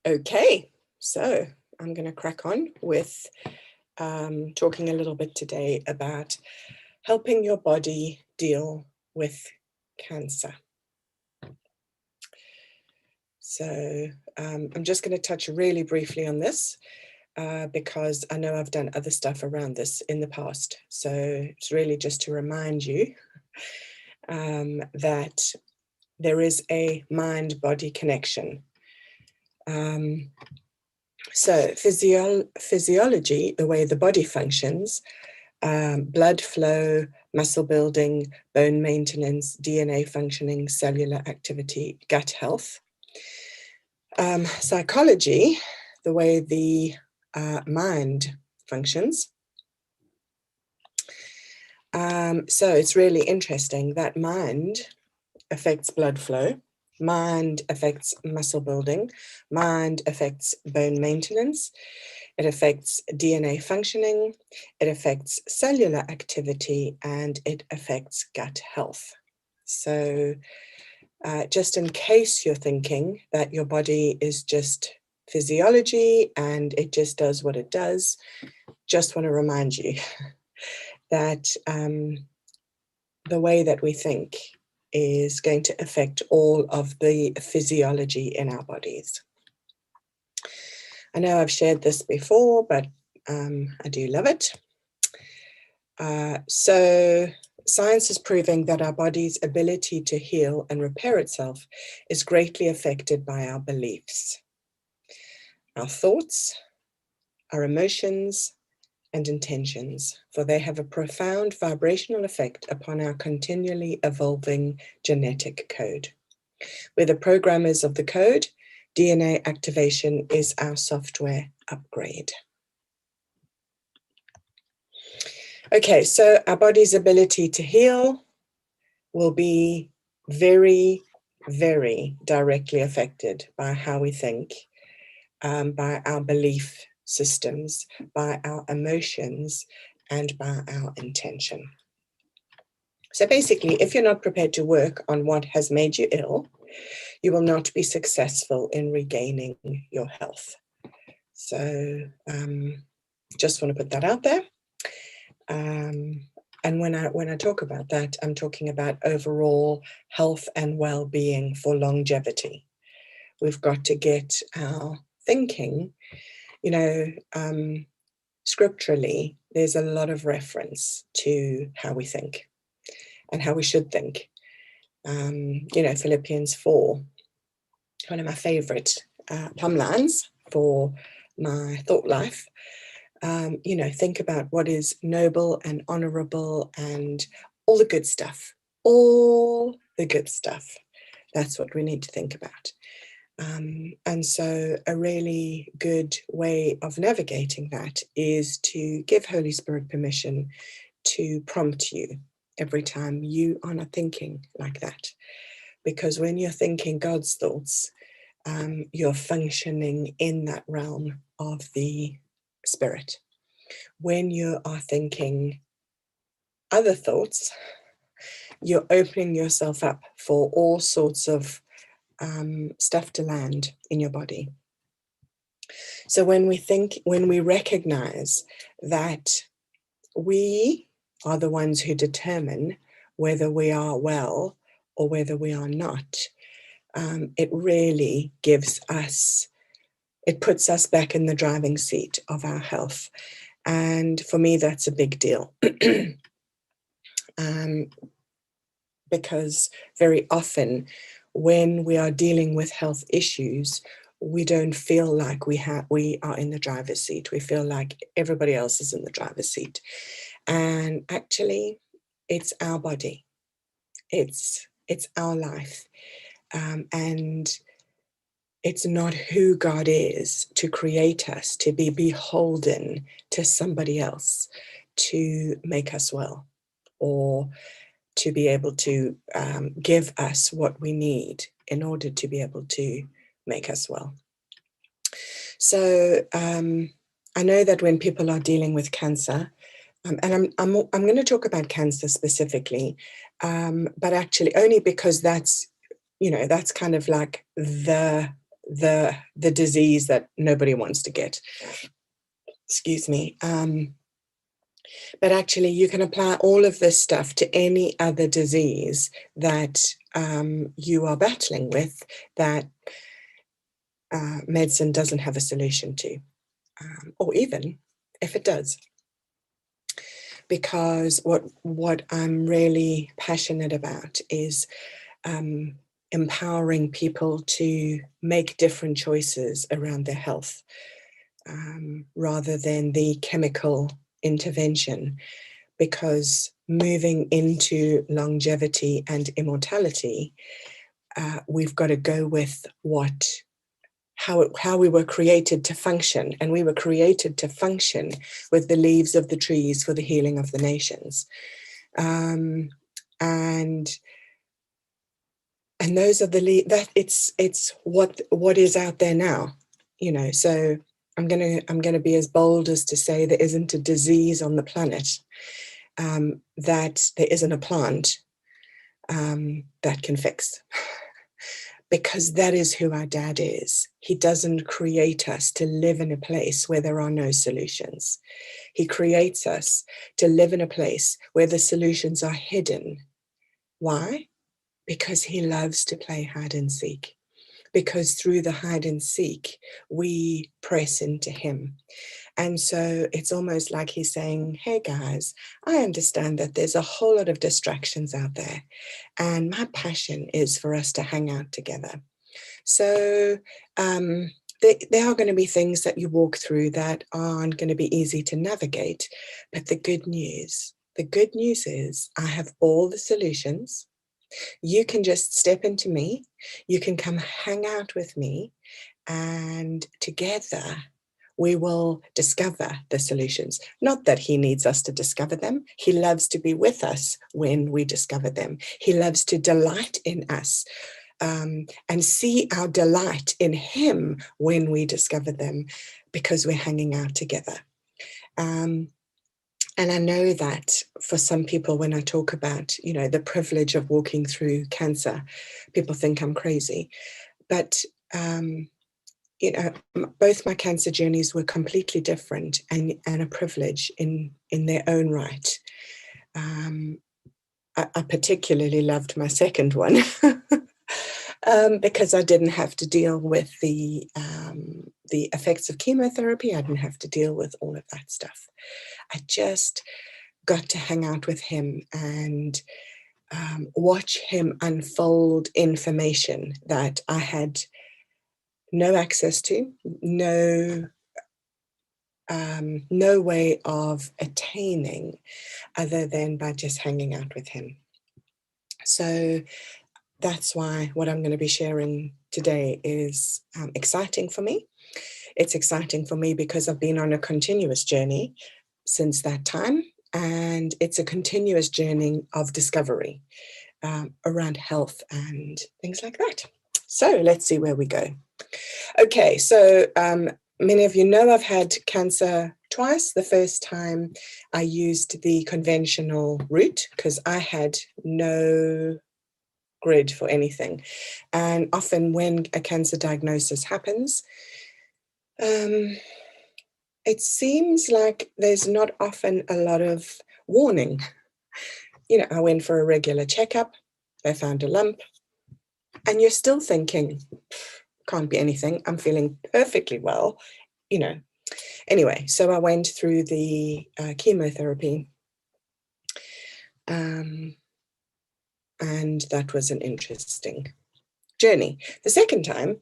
Okay, so I'm going to crack on with talking a little bit today about helping your body deal with cancer. So I'm just going to touch really briefly on this because I know I've done other stuff around this in the past. So it's really just to remind you that there is a mind-body connection. So physiology, the way the body functions, blood flow, muscle building, bone maintenance, DNA functioning, cellular activity, gut health. Psychology, the way the mind functions. So it's really interesting that mind affects blood flow. Mind affects muscle building, mind affects bone maintenance, it affects DNA functioning, it affects cellular activity, and it affects gut health. So just in case you're thinking that your body is just physiology and it just does what it does, just want to remind you that the way that we think is going to affect all of the physiology in our bodies. I know I've shared this before, but I do love it. So science is proving that our body's ability to heal and repair itself is greatly affected by our beliefs, our thoughts, our emotions, and intentions, for they have a profound vibrational effect upon our continually evolving genetic code. We're the programmers of the code. DNA activation is our software upgrade. Okay, so our body's ability to heal will be very, very directly affected by how we think, by our belief systems, by our emotions, and by our intention. So basically, if you're not prepared to work on what has made you ill, you will not be successful in regaining your health. So just want to put that out there. And when I talk about that, I'm talking about overall health and well-being for longevity. We've got to get our thinking, scripturally, there's a lot of reference to how we think and how we should think. Philippians 4, one of my favorite plumb lines for my thought life. Think about what is noble and honorable and all the good stuff. All the good stuff. That's what we need to think about. And so a really good way of navigating that is to give Holy Spirit permission to prompt you every time you are not thinking like that. Because when you're thinking God's thoughts, you're functioning in that realm of the Spirit. When you are thinking other thoughts, you're opening yourself up for all sorts of stuff to land in your body. So when we recognize that we are the ones who determine whether we are well or whether we are not, it really it puts us back in the driving seat of our health. And for me, that's a big deal. Because very often when we are dealing with health issues, we don't feel like we are in the driver's seat. We feel like everybody else is in the driver's seat. And actually, it's our body. It's our life. And it's not who God is to create us, to be beholden to somebody else to make us well, or to be able to give us what we need in order to be able to make us well. So I know that when people are dealing with cancer, and I'm going to talk about cancer specifically, but actually only because that's kind of like the the disease that nobody wants to get. Excuse me. But actually, you can apply all of this stuff to any other disease that you are battling with that medicine doesn't have a solution to, or even if it does. Because what I'm really passionate about is empowering people to make different choices around their health, rather than the chemical intervention, because moving into longevity and immortality, we've got to go with how we were created to function, and we were created to function with the leaves of the trees for the healing of the nations, and those are that it's what is out there now, So I'm gonna be as bold as to say there isn't a disease on the planet that there isn't a plant that can fix. Because that is who our dad is. He doesn't create us to live in a place where there are no solutions. He creates us to live in a place where the solutions are hidden. Why? Because he loves to play hide and seek. Because through the hide and seek, we press into him. And so it's almost like he's saying, hey guys, I understand that there's a whole lot of distractions out there. And my passion is for us to hang out together. So there are going to be things that you walk through that aren't going to be easy to navigate. But the good news is I have all the solutions. You can just step into me. You can come hang out with me. And together, we will discover the solutions. Not that he needs us to discover them. He loves to be with us when we discover them. He loves to delight in us and see our delight in him when we discover them, because we're hanging out together. And I know that for some people, when I talk about, the privilege of walking through cancer, people think I'm crazy. But both my cancer journeys were completely different and a privilege in their own right. I particularly loved my second one because I didn't have to deal with the effects of chemotherapy. I didn't have to deal with all of that stuff. I just got to hang out with him and watch him unfold information that I had no access to, no way of attaining other than by just hanging out with him. So that's why what I'm going to be sharing today is exciting for me. It's exciting for me because I've been on a continuous journey since that time, and it's a continuous journey of discovery around health and things like that. So let's see where we go. Okay, so many of you know I've had cancer twice. The first time I used the conventional route because I had no grid for anything. And often when a cancer diagnosis happens, it seems like there's not often a lot of warning. I went for a regular checkup, they found a lump, and you're still thinking, can't be anything, I'm feeling perfectly well, Anyway, so I went through the chemotherapy, and that was an interesting journey. The second time,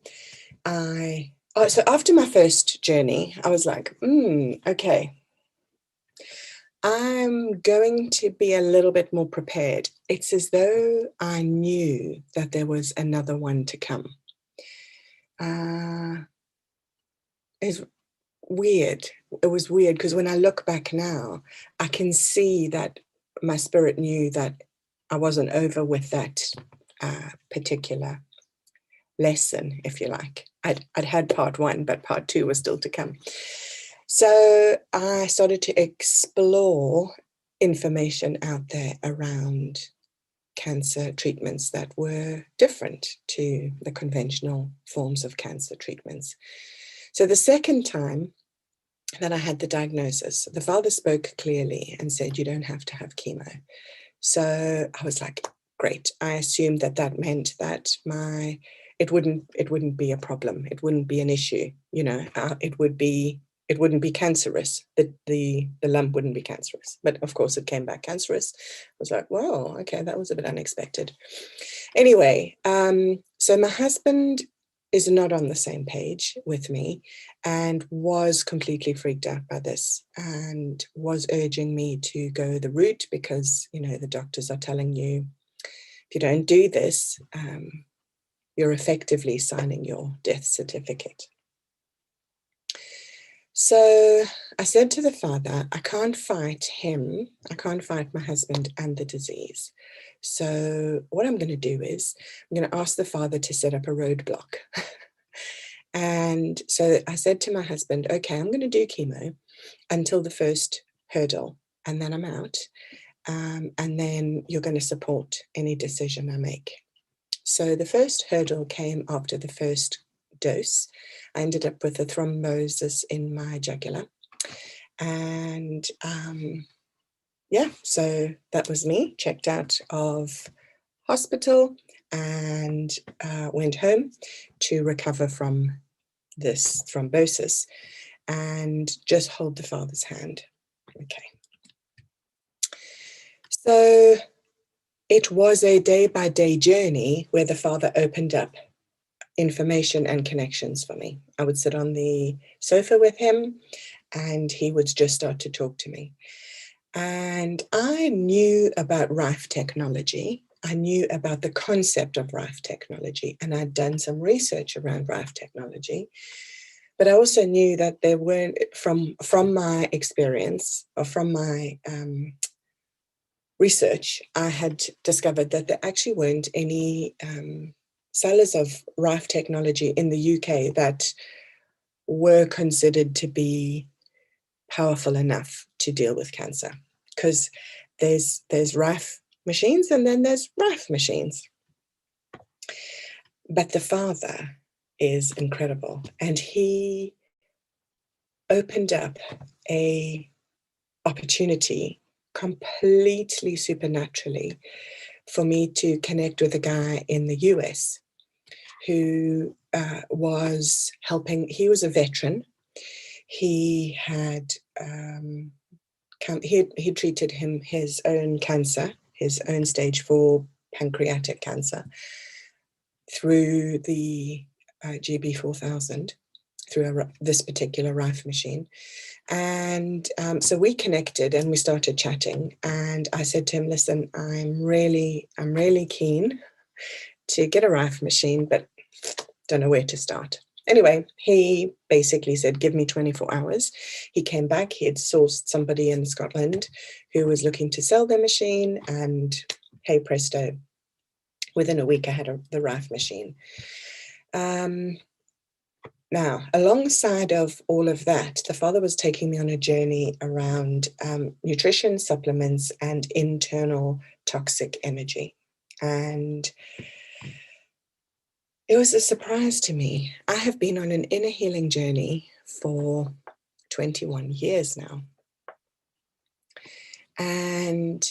so after my first journey, I was like, okay, I'm going to be a little bit more prepared. It's as though I knew that there was another one to come. It's weird. It was weird because when I look back now, I can see that my spirit knew that I wasn't over with that particular lesson, if you like. I'd had part one, but part two was still to come. So I started to explore information out there around cancer treatments that were different to the conventional forms of cancer treatments. So the second time that I had the diagnosis, the father spoke clearly and said, you don't have to have chemo. So I was like, great. I assumed that that meant that it wouldn't be a problem. It wouldn't be an issue. It wouldn't be cancerous. The lump wouldn't be cancerous. But of course, it came back cancerous. I was like, whoa, okay, that was a bit unexpected. Anyway, so my husband is not on the same page with me and was completely freaked out by this and was urging me to go the route because, the doctors are telling you, if you don't do this, you're effectively signing your death certificate. So I said to the father, I can't fight him. I can't fight my husband and the disease. So what I'm going to do is I'm going to ask the father to set up a roadblock. And so I said to my husband, okay, I'm going to do chemo until the first hurdle, and then I'm out. And then you're going to support any decision I make. So the first hurdle came after the first dose. I ended up with a thrombosis in my jugular. And so that was me, checked out of hospital and went home to recover from this thrombosis and just hold the father's hand. Okay. So it was a day-by-day journey where the father opened up information and connections for me. I would sit on the sofa with him and he would just start to talk to me. And I knew about RoAT technology. I knew about the concept of RoAT technology, and I'd done some research around RoAT technology. But I also knew that there weren't, from my experience or from my research, I had discovered that there actually weren't any sellers of RoAT technology in the UK that were considered to be powerful enough to deal with cancer. Because there's RAF machines and then there's RAF machines. But the father is incredible, and he opened up a opportunity completely supernaturally for me to connect with a guy in the US who was helping. He was a veteran. He had he treated his own cancer, his own stage 4 pancreatic cancer, through the GB4000, through this particular RIFE machine. And so we connected and we started chatting. And I said to him, listen, I'm really keen to get a RIFE machine, but don't know where to start. Anyway, he basically said, give me 24 hours. He came back. He had sourced somebody in Scotland who was looking to sell their machine. And hey, presto, within a week, I had the RIFE machine. Now, alongside of all of that, the father was taking me on a journey around nutrition, supplements, and internal toxic energy. And it was a surprise to me. I have been on an inner healing journey for 21 years now. And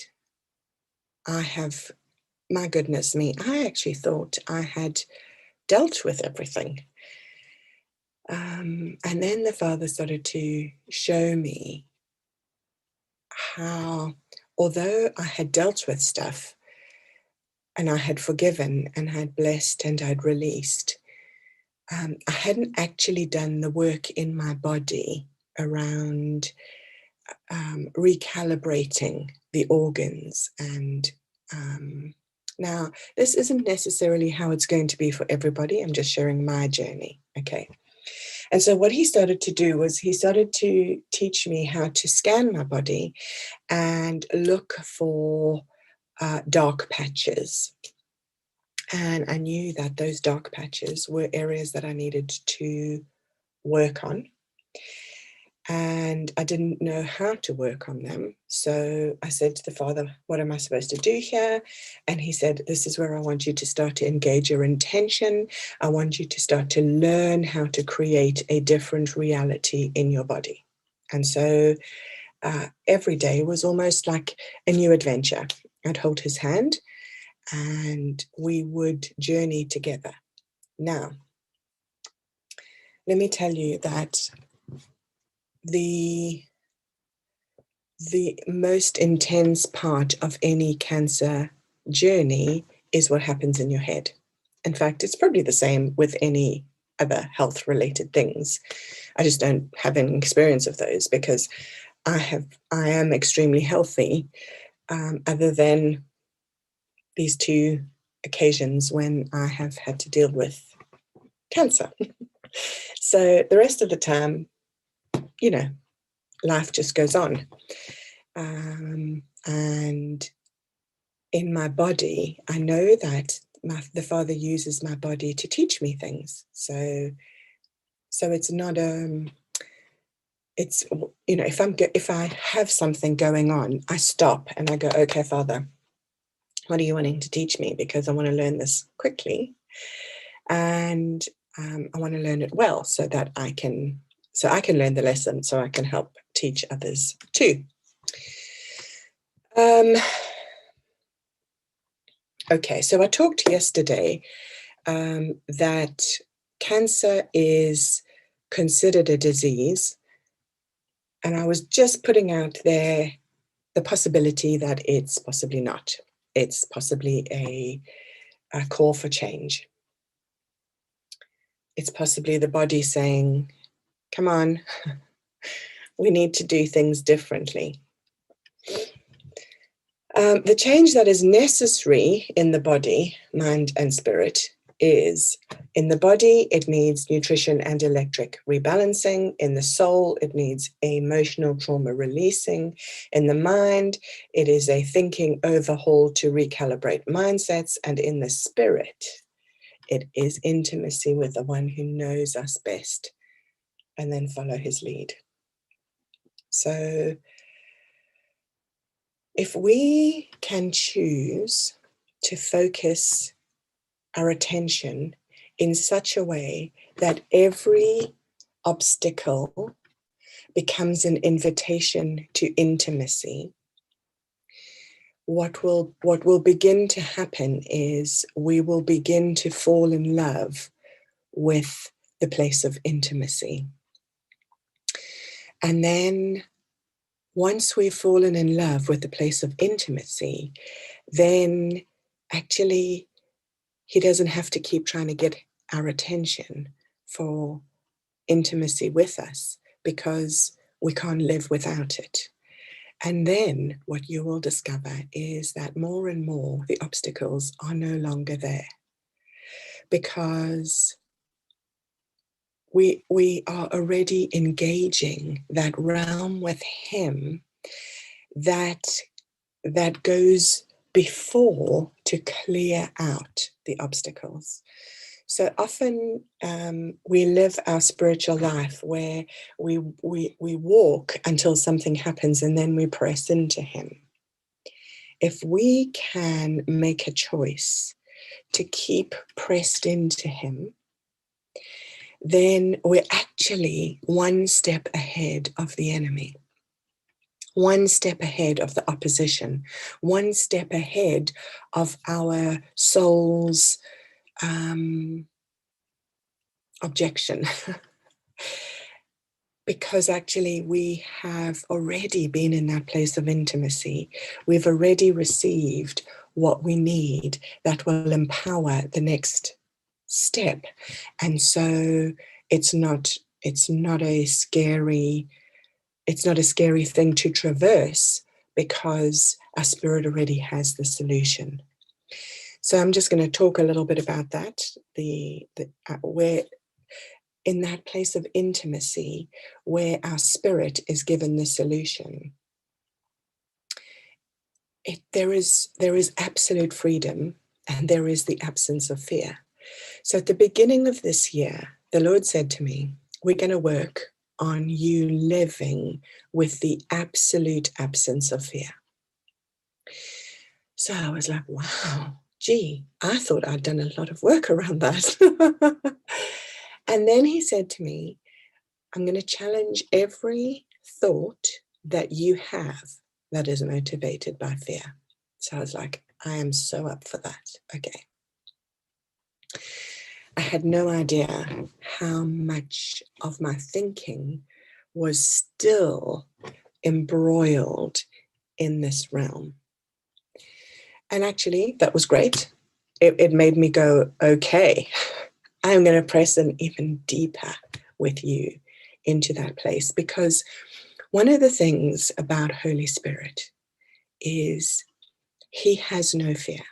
I have, my goodness me, I actually thought I had dealt with everything. And then the father started to show me how, although I had dealt with stuff and I had forgiven and had blessed and I'd released, I hadn't actually done the work in my body around recalibrating the organs. And now, this isn't necessarily how it's going to be for everybody. I'm just sharing my journey, okay? And so what he started to do was he started to teach me how to scan my body and look for dark patches. And I knew that those dark patches were areas that I needed to work on. and I didn't know how to work on them. So I said to the Father, what am I supposed to do here? And he said, this is where I want you to start to engage your intention. I want you to start to learn how to create a different reality in your body. And so every day was almost like a new adventure. I'd hold his hand and we would journey together. Now, let me tell you that the most intense part of any cancer journey is what happens in your head. In fact, it's probably the same with any other health-related things. I just don't have any experience of those because I am extremely healthy, other than these 2 occasions when I have had to deal with cancer. So the rest of the time, life just goes on. And in my body, I know that the Father uses my body to teach me things. So it's not it's if I have something going on, I stop and I go, okay, Father, what are you wanting to teach me? Because I want to learn this quickly, and I want to learn it well so that I can learn the lesson, so I can help teach others too. Okay, so I talked yesterday that cancer is considered a disease, and I was just putting out there the possibility that it's possibly not. It's possibly a call for change. It's possibly the body saying, come on, we need to do things differently. The change that is necessary in the body, mind, and spirit is, in the body, it needs nutrition and electric rebalancing. In the soul, it needs emotional trauma releasing. In the mind, it is a thinking overhaul to recalibrate mindsets. And in the spirit, it is intimacy with the one who knows us best, and then follow his lead. So if we can choose to focus our attention in such a way that every obstacle becomes an invitation to intimacy, what will begin to happen is we will begin to fall in love with the place of intimacy. And then once we've fallen in love with the place of intimacy, then actually he doesn't have to keep trying to get our attention for intimacy with us, because we can't live without it. And then what you will discover is that more and more the obstacles are no longer there, because we are already engaging that realm with him that goes before to clear out the obstacles. So often we live our spiritual life where we walk until something happens and then we press into him. If we can make a choice to keep pressed into him, then we're actually one step ahead of the enemy, one step ahead of the opposition, one step ahead of our soul's objection. Because actually we have already been in that place of intimacy. We've already received what we need that will empower the next step. And so it's not a scary thing to traverse, because our spirit already has the solution. So I'm just going to talk a little bit about that, where in that place of intimacy where our spirit is given the solution, there is absolute freedom, and there is the absence of fear. So at the beginning of this year, the Lord said to me, we're going to work on you living with the absolute absence of fear. So I was like, wow, gee, I thought I'd done a lot of work around that. And then he said to me, I'm going to challenge every thought that you have that is motivated by fear. So I was like, I am so up for that. Okay. I had no idea how much of my thinking was still embroiled in this realm. And actually, that was great. It made me go, okay, I'm going to press in even deeper with you into that place. Because one of the things about Holy Spirit is he has no fear.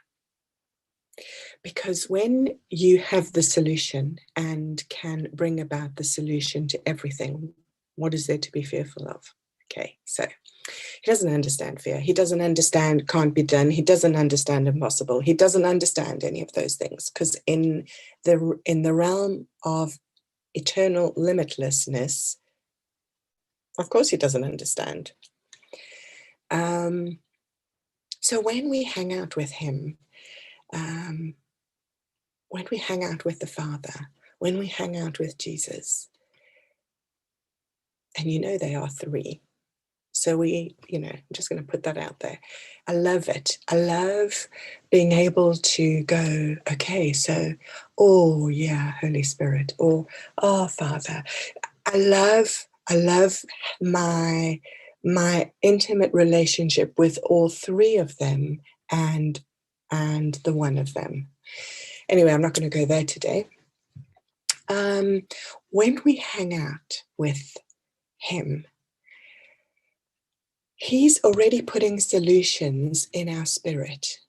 Because when you have the solution and can bring about the solution to everything, what is there to be fearful of? Okay, so he doesn't understand fear. He doesn't understand can't be done. He doesn't understand impossible. He doesn't understand any of those things, because in the realm of eternal limitlessness, of course he doesn't understand. So when we hang out with him, when we hang out with the Father, when we hang out with Jesus, and they are three. So I'm just going to put that out there. I love it. I love being able to go, okay, so, oh yeah, Holy Spirit, or, oh Father. I love my intimate relationship with all three of them and the one of them. Anyway, I'm not going to go there today. When we hang out with him, he's already putting solutions in our spirit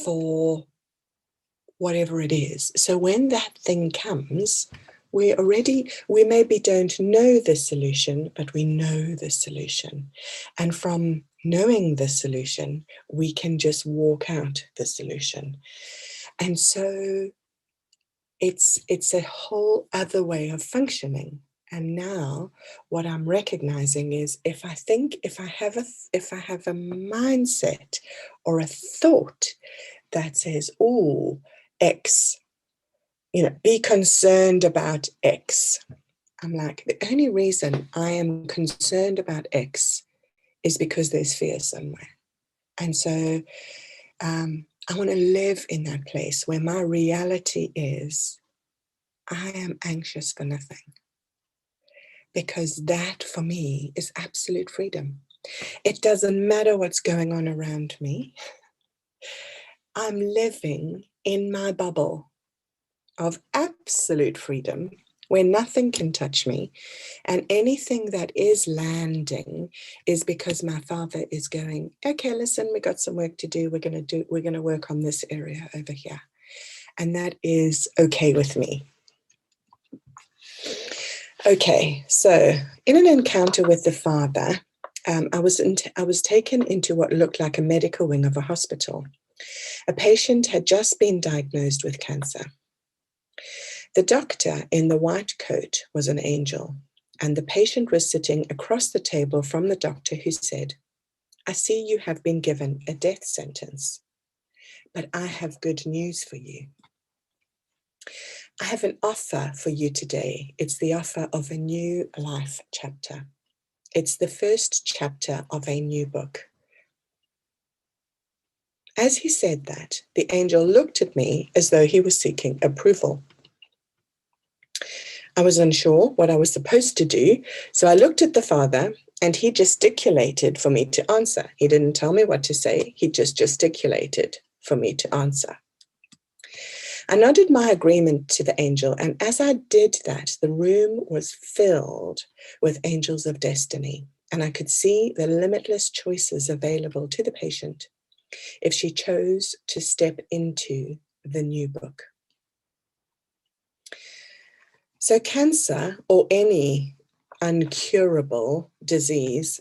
for whatever it is. So when that thing comes, we maybe don't know the solution, but we know the solution. And from knowing the solution, we can just walk out the solution. And so it's a whole other way of functioning. And now what I'm recognizing is if I have a mindset or a thought that says, oh, X, be concerned about X. I'm like, the only reason I am concerned about X is because there's fear somewhere. And so I want to live in that place where my reality is I am anxious for nothing. Because that for me is absolute freedom. It doesn't matter what's going on around me. I'm living in my bubble of absolute freedom where nothing can touch me. And anything that is landing is because my Father is going, okay, listen, we got some work to do. We're going to work on this area over here. And that is okay with me. Okay, so in an encounter with the Father, I was taken into what looked like a medical wing of a hospital. A patient had just been diagnosed with cancer. The doctor in the white coat was an angel, and the patient was sitting across the table from the doctor, who said, I see you have been given a death sentence, but I have good news for you. I have an offer for you today. It's the offer of a new life chapter. It's the first chapter of a new book. As he said that, the angel looked at me as though he was seeking approval. I was unsure what I was supposed to do, so I looked at the Father, and he gesticulated for me to answer. He didn't tell me what to say. He just gesticulated for me to answer. I nodded my agreement to the angel, and as I did that, the room was filled with angels of destiny, and I could see the limitless choices available to the patient if she chose to step into the new book. So cancer, or any uncurable disease,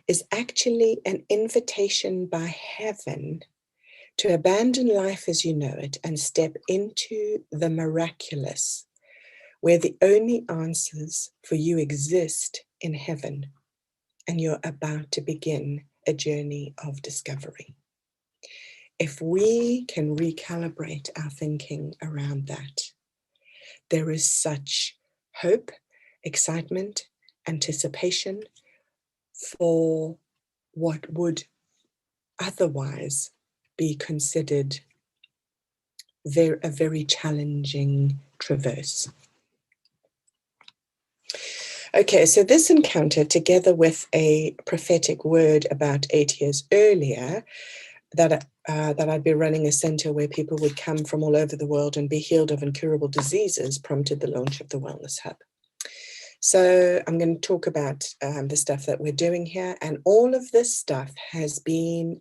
is actually an invitation by heaven to abandon life as you know it and step into the miraculous, where the only answers for you exist in heaven, and you're about to begin a journey of discovery. If we can recalibrate our thinking around that, there is such hope, excitement, anticipation for what would otherwise be considered a very challenging traverse. Okay, so this encounter, together with a prophetic word about 8 years earlier, that I'd be running a center where people would come from all over the world and be healed of incurable diseases, prompted the launch of the Wellness Hub. So I'm going to talk about the stuff that we're doing here, and all of this stuff has been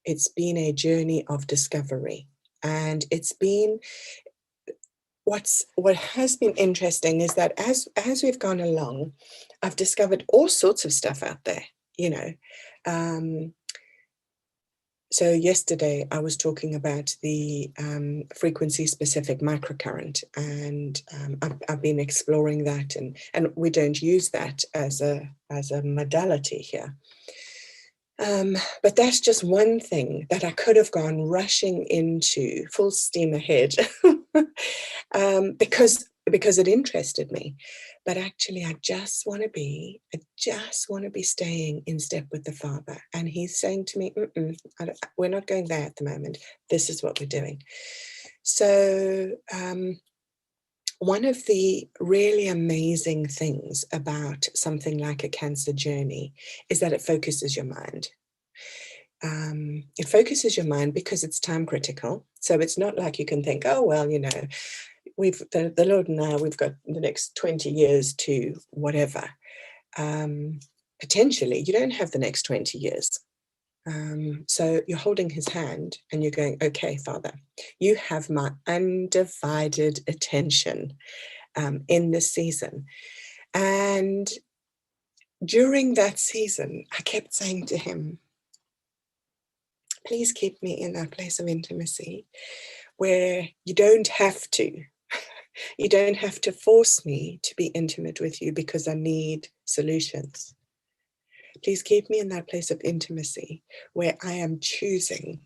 it's been a journey of discovery, and it's been what has been interesting is that as we've gone along, I've discovered all sorts of stuff out there, you know. So yesterday I was talking about the frequency-specific microcurrent, and I've been exploring that, and we don't use that as a modality here. But that's just one thing that I could have gone rushing into full steam ahead because it interested me. But actually, I just want to be staying in step with the Father. And he's saying to me, we're not going there at the moment. This is what we're doing. So one of the really amazing things about something like a cancer journey is that it focuses your mind. It focuses your mind because it's time critical. So it's not like you can think, oh, well, you know, the Lord and I, we've got the next 20 years to whatever. Potentially, you don't have the next 20 years. So you're holding his hand and you're going, okay, Father, you have my undivided attention in this season. And during that season, I kept saying to him, please keep me in that place of intimacy where you don't have to. You don't have to force me to be intimate with you because I need solutions. Please keep me in that place of intimacy where I am choosing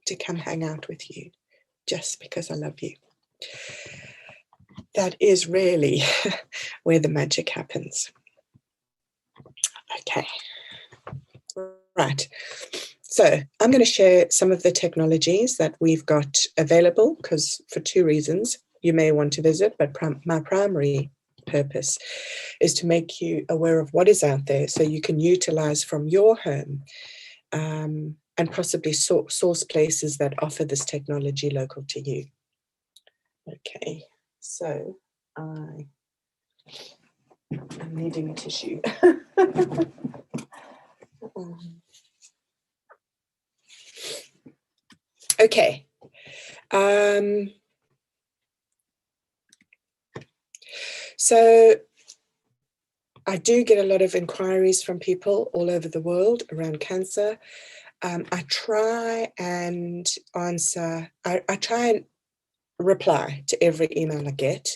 to come hang out with you just because I love you. That is really where the magic happens. Okay. Right. So I'm going to share some of the technologies that we've got available, because for two reasons you may want to visit, but my primary purpose is to make you aware of what is out there so you can utilize from your home and possibly source places that offer this technology local to you. Okay, so I'm needing a tissue. Okay. So I do get a lot of inquiries from people all over the world around cancer. I try and answer, I try and reply to every email I get.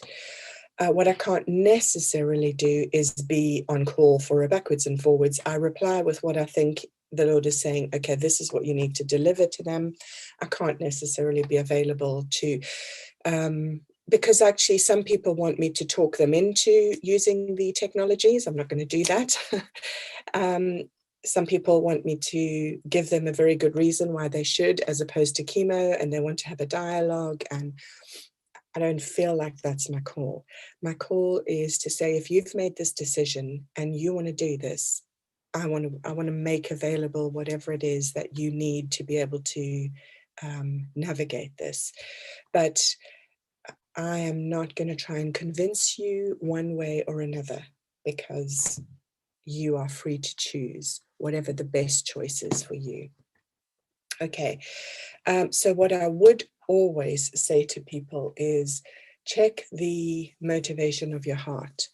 What I can't necessarily do is be on call for a backwards and forwards. I reply with what I think the Lord is saying, okay, this is what you need to deliver to them. I can't necessarily be available to, because actually some people want me to talk them into using the technologies. I'm not going to do that. Some people want me to give them a very good reason why they should, as opposed to chemo, and they want to have a dialogue, and I don't feel like that's my call. My call is to say, if you've made this decision and you want to do this, I want to make available whatever it is that you need to be able to navigate this. But I am not going to try and convince you one way or another, because you are free to choose whatever the best choice is for you. Okay, so what I would always say to people is check the motivation of your heart.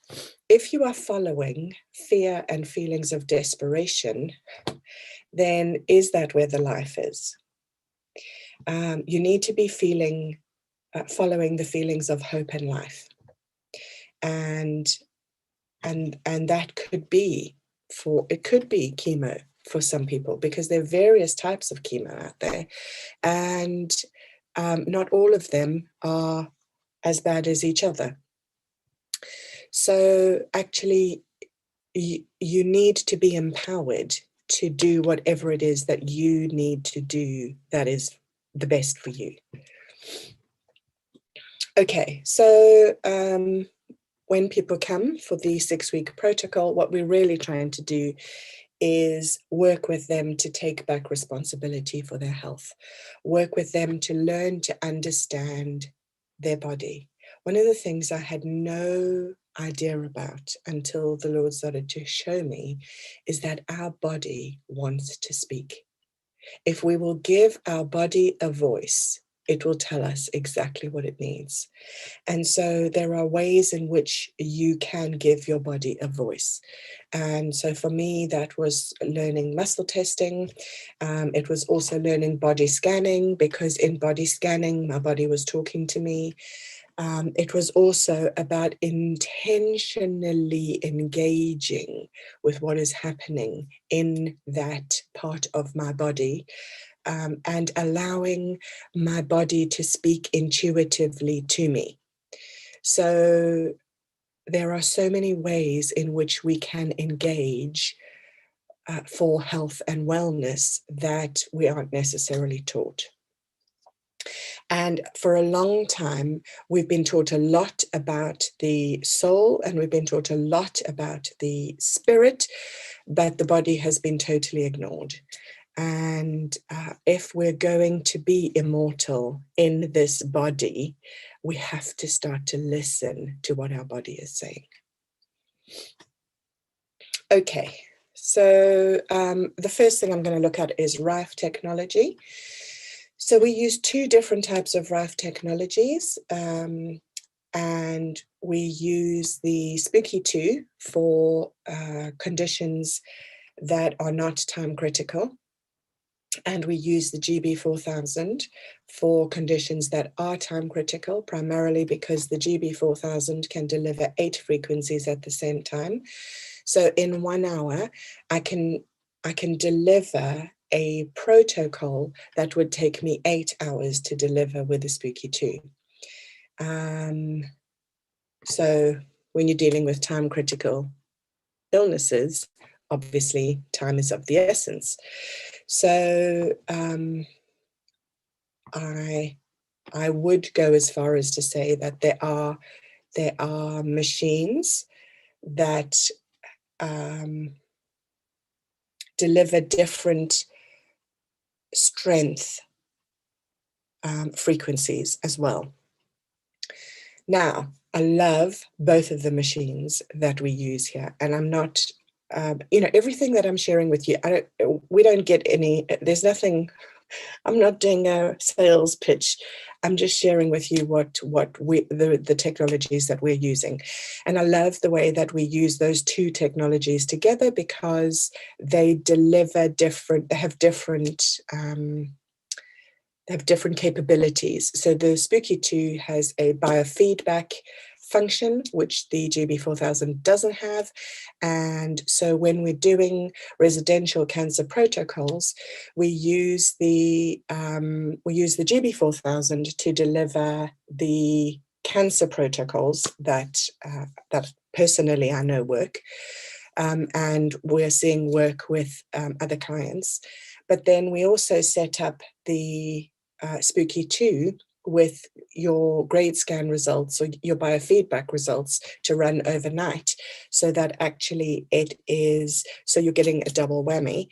If you are following fear and feelings of desperation, then is that where the life is? You need to be following the feelings of hope and life. And that could be chemo for some people, because there are various types of chemo out there, and not all of them are as bad as each other. So actually, you need to be empowered to do whatever it is that you need to do that is the best for you. Okay, so when people come for the 6-week protocol, what we're really trying to do is work with them to take back responsibility for their health, work with them to learn to understand their body. One of the things I had no idea about until the Lord started to show me is that our body wants to speak. If we will give our body a voice, it will tell us exactly what it needs. And so there are ways in which you can give your body a voice. And so for me, that was learning muscle testing. It was also learning body scanning, because in body scanning, my body was talking to me. It was also about intentionally engaging with what is happening in that part of my body, and allowing my body to speak intuitively to me. So there are so many ways in which we can engage for health and wellness that we aren't necessarily taught. And for a long time, we've been taught a lot about the soul, and we've been taught a lot about the spirit, but the body has been totally ignored. And if we're going to be immortal in this body, we have to start to listen to what our body is saying. Okay, so the first thing I'm going to look at is RoAT technology. So we use 2 different types of RoAT technologies, and we use the Spooky 2 for conditions that are not time critical. And we use the GB4000 for conditions that are time critical, primarily because the GB4000 can deliver 8 frequencies at the same time. So in 1 hour, I can deliver a protocol that would take me 8 hours to deliver with the Spooky 2. So when you're dealing with time critical illnesses, obviously time is of the essence. So I would go as far as to say that there are machines that deliver different strength frequencies as well. Now, I love both of the machines that we use here, and I'm not, everything that I'm sharing with you, we don't get any, there's nothing, I'm not doing a sales pitch. I'm just sharing with you the technologies that we're using. And I love the way that we use those 2 technologies together, because they deliver different, they have different capabilities. So the Spooky 2 has a biofeedback function, which the GB4000 doesn't have. And so when we're doing residential cancer protocols, we use the GB4000 to deliver the cancer protocols that personally I know work, and we're seeing work with other clients. But then we also set up the Spooky 2 with your grade scan results or your biofeedback results to run overnight, so that actually so you're getting a double whammy.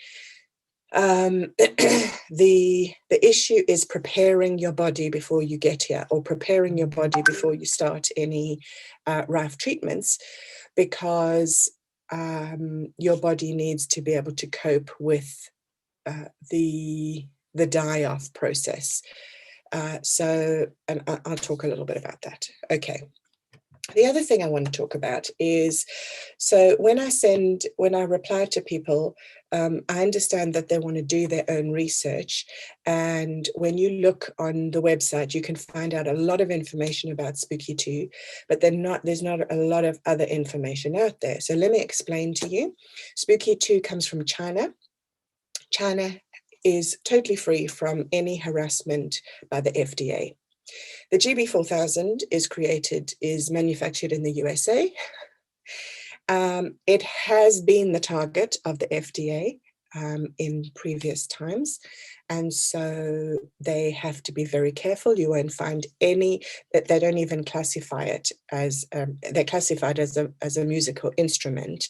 The issue is preparing your body before you get here, or preparing your body before you start any RAF treatments, because your body needs to be able to cope with the die-off process. And I'll talk a little bit about that. Okay. The other thing I want to talk about is, so when I reply to people, I understand that they want to do their own research. And when you look on the website, you can find out a lot of information about Spooky 2, but there's not a lot of other information out there. So let me explain to you. Spooky 2 comes from China. China is totally free from any harassment by the FDA. The GB4000 is manufactured in the USA. It has been the target of the FDA in previous times. And so they have to be very careful. You won't find any, that they don't even classify it as, they're classified as a musical instrument.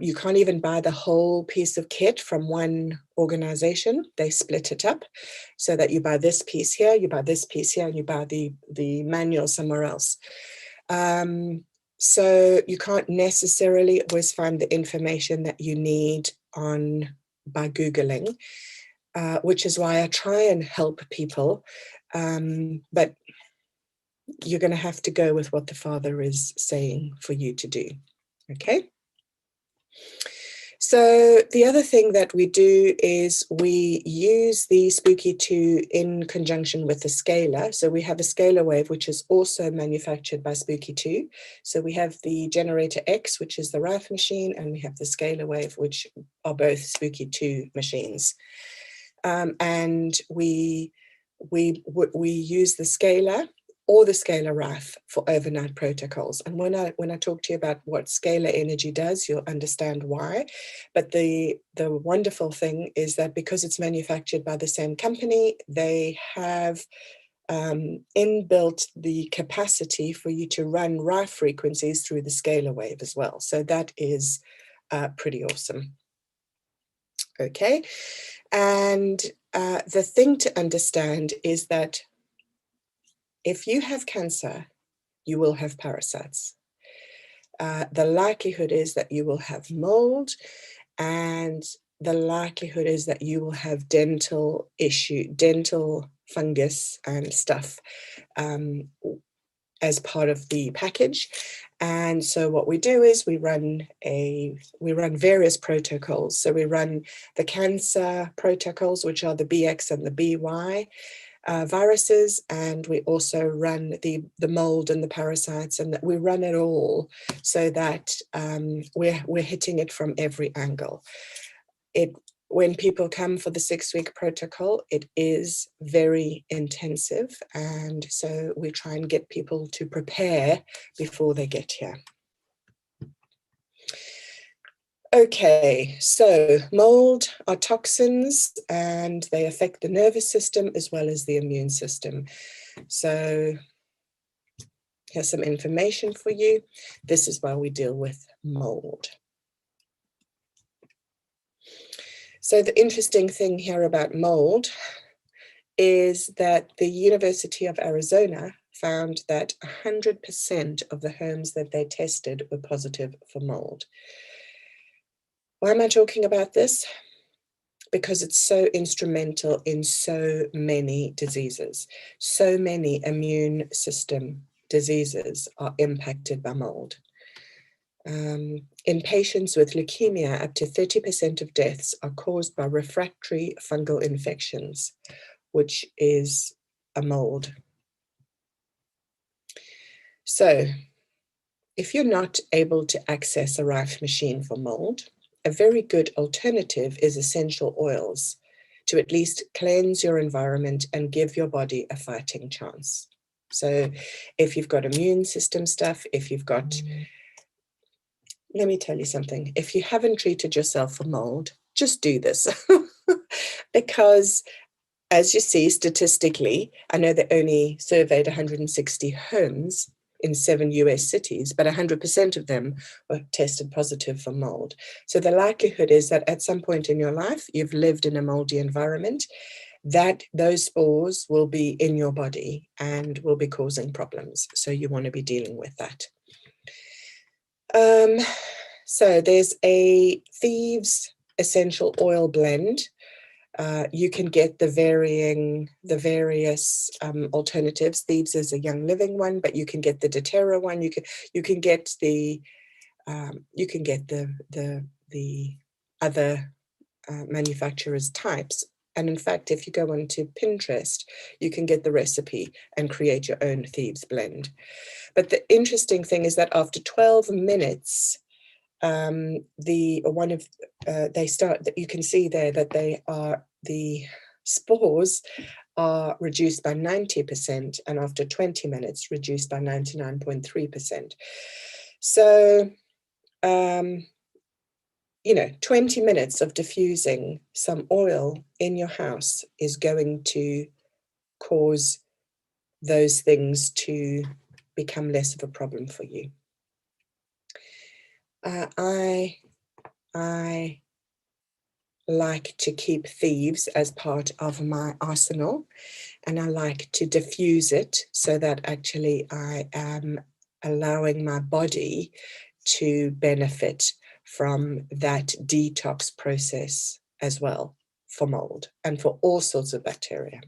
You can't even buy the whole piece of kit from one organization. They split it up so that you buy this piece here, you buy this piece here, and you buy the manual somewhere else. So you can't necessarily always find the information that you need by Googling, which is why I try and help people. But you're going to have to go with what the Father is saying for you to do. Okay? So the other thing that we do is we use the Spooky 2 in conjunction with the scaler. So we have a scalar wave, which is also manufactured by Spooky 2. So we have the Generator X, which is the Rife machine, and we have the scalar wave, which are both Spooky 2 machines. And we use the scalar or the scalar Rife for overnight protocols. And when I talk to you about what scalar energy does, you'll understand why. But the wonderful thing is that because it's manufactured by the same company, they have inbuilt the capacity for you to run Rife frequencies through the scalar wave as well. So that is pretty awesome. Okay. And the thing to understand is that if you have cancer, you will have parasites. The likelihood is that you will have mold, and the likelihood is that you will have dental fungus and stuff as part of the package. And so what we do is we run various protocols. So we run the cancer protocols, which are the BX and the BY viruses, and we also run the mold and the parasites, and we run it all so that we're hitting it from every angle. When people come for the 6-week protocol, it is very intensive, and so we try and get people to prepare before they get here. Okay, so mold are toxins, and they affect the nervous system as well as the immune system. So here's some information for you. This is why we deal with mold. So the interesting thing here about mold is that the University of Arizona found that 100% of the homes that they tested were positive for mold. Why am I talking about this? Because it's so instrumental in so many diseases. So many immune system diseases are impacted by mold. In patients with leukemia, up to 30% of deaths are caused by refractory fungal infections, which is a mold. So if you're not able to access a Rife machine for mold, a very good alternative is essential oils to at least cleanse your environment and give your body a fighting chance. So if you've got immune system stuff, if you've got, let me tell you something, if you haven't treated yourself for mold, just do this. Because as you see, statistically, I know they only surveyed 160 homes in 7 US cities, but 100% of them were tested positive for mold. So the likelihood is that at some point in your life, you've lived in a moldy environment, that those spores will be in your body and will be causing problems. So you want to be dealing with that. So there's a Thieves essential oil blend You can get the various alternatives. Thieves is a Young Living one, but you can get the doTERRA one. You can get the other manufacturers' types. And in fact, if you go onto Pinterest, you can get the recipe and create your own Thieves blend. But the interesting thing is that after 12 minutes, you can see there that the spores are reduced by 90%, and after 20 minutes reduced by 99.3%. So 20 minutes of diffusing some oil in your house is going to cause those things to become less of a problem for you. I like to keep Thieves as part of my arsenal, and I like to diffuse it so that actually I am allowing my body to benefit from that detox process as well, for mold and for all sorts of bacteria.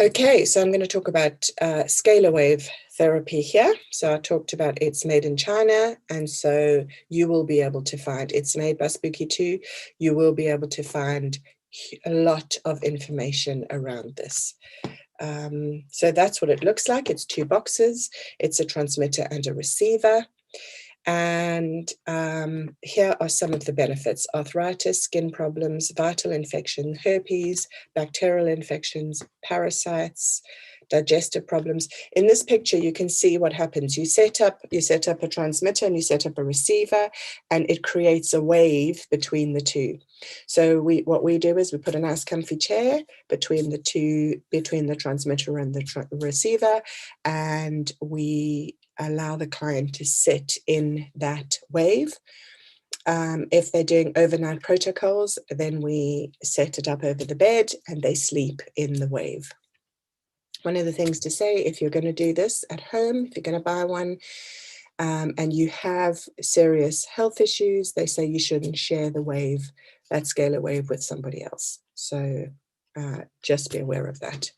Okay, so I'm going to talk about scalar wave therapy here. So I talked about it's made in China, and so you will be able to find, it's made by Spooky2, you will be able to find a lot of information around this. So that's what it looks like. It's 2 boxes. It's a transmitter and a receiver. And here are some of the benefits: arthritis, skin problems, vital infection, herpes, bacterial infections, parasites, digestive problems. In this picture, you can see what happens. You set up a transmitter and you set up a receiver, and it creates a wave between the two. So what we do is we put a nice comfy chair between the transmitter and the receiver, and we allow the client to sit in that wave. If they're doing overnight protocols, then we set it up over the bed and they sleep in the wave. One of the things to say, if you're going to do this at home, if you're going to buy one, and you have serious health issues, they say you shouldn't share the wave, that scalar wave, with somebody else. So just be aware of that.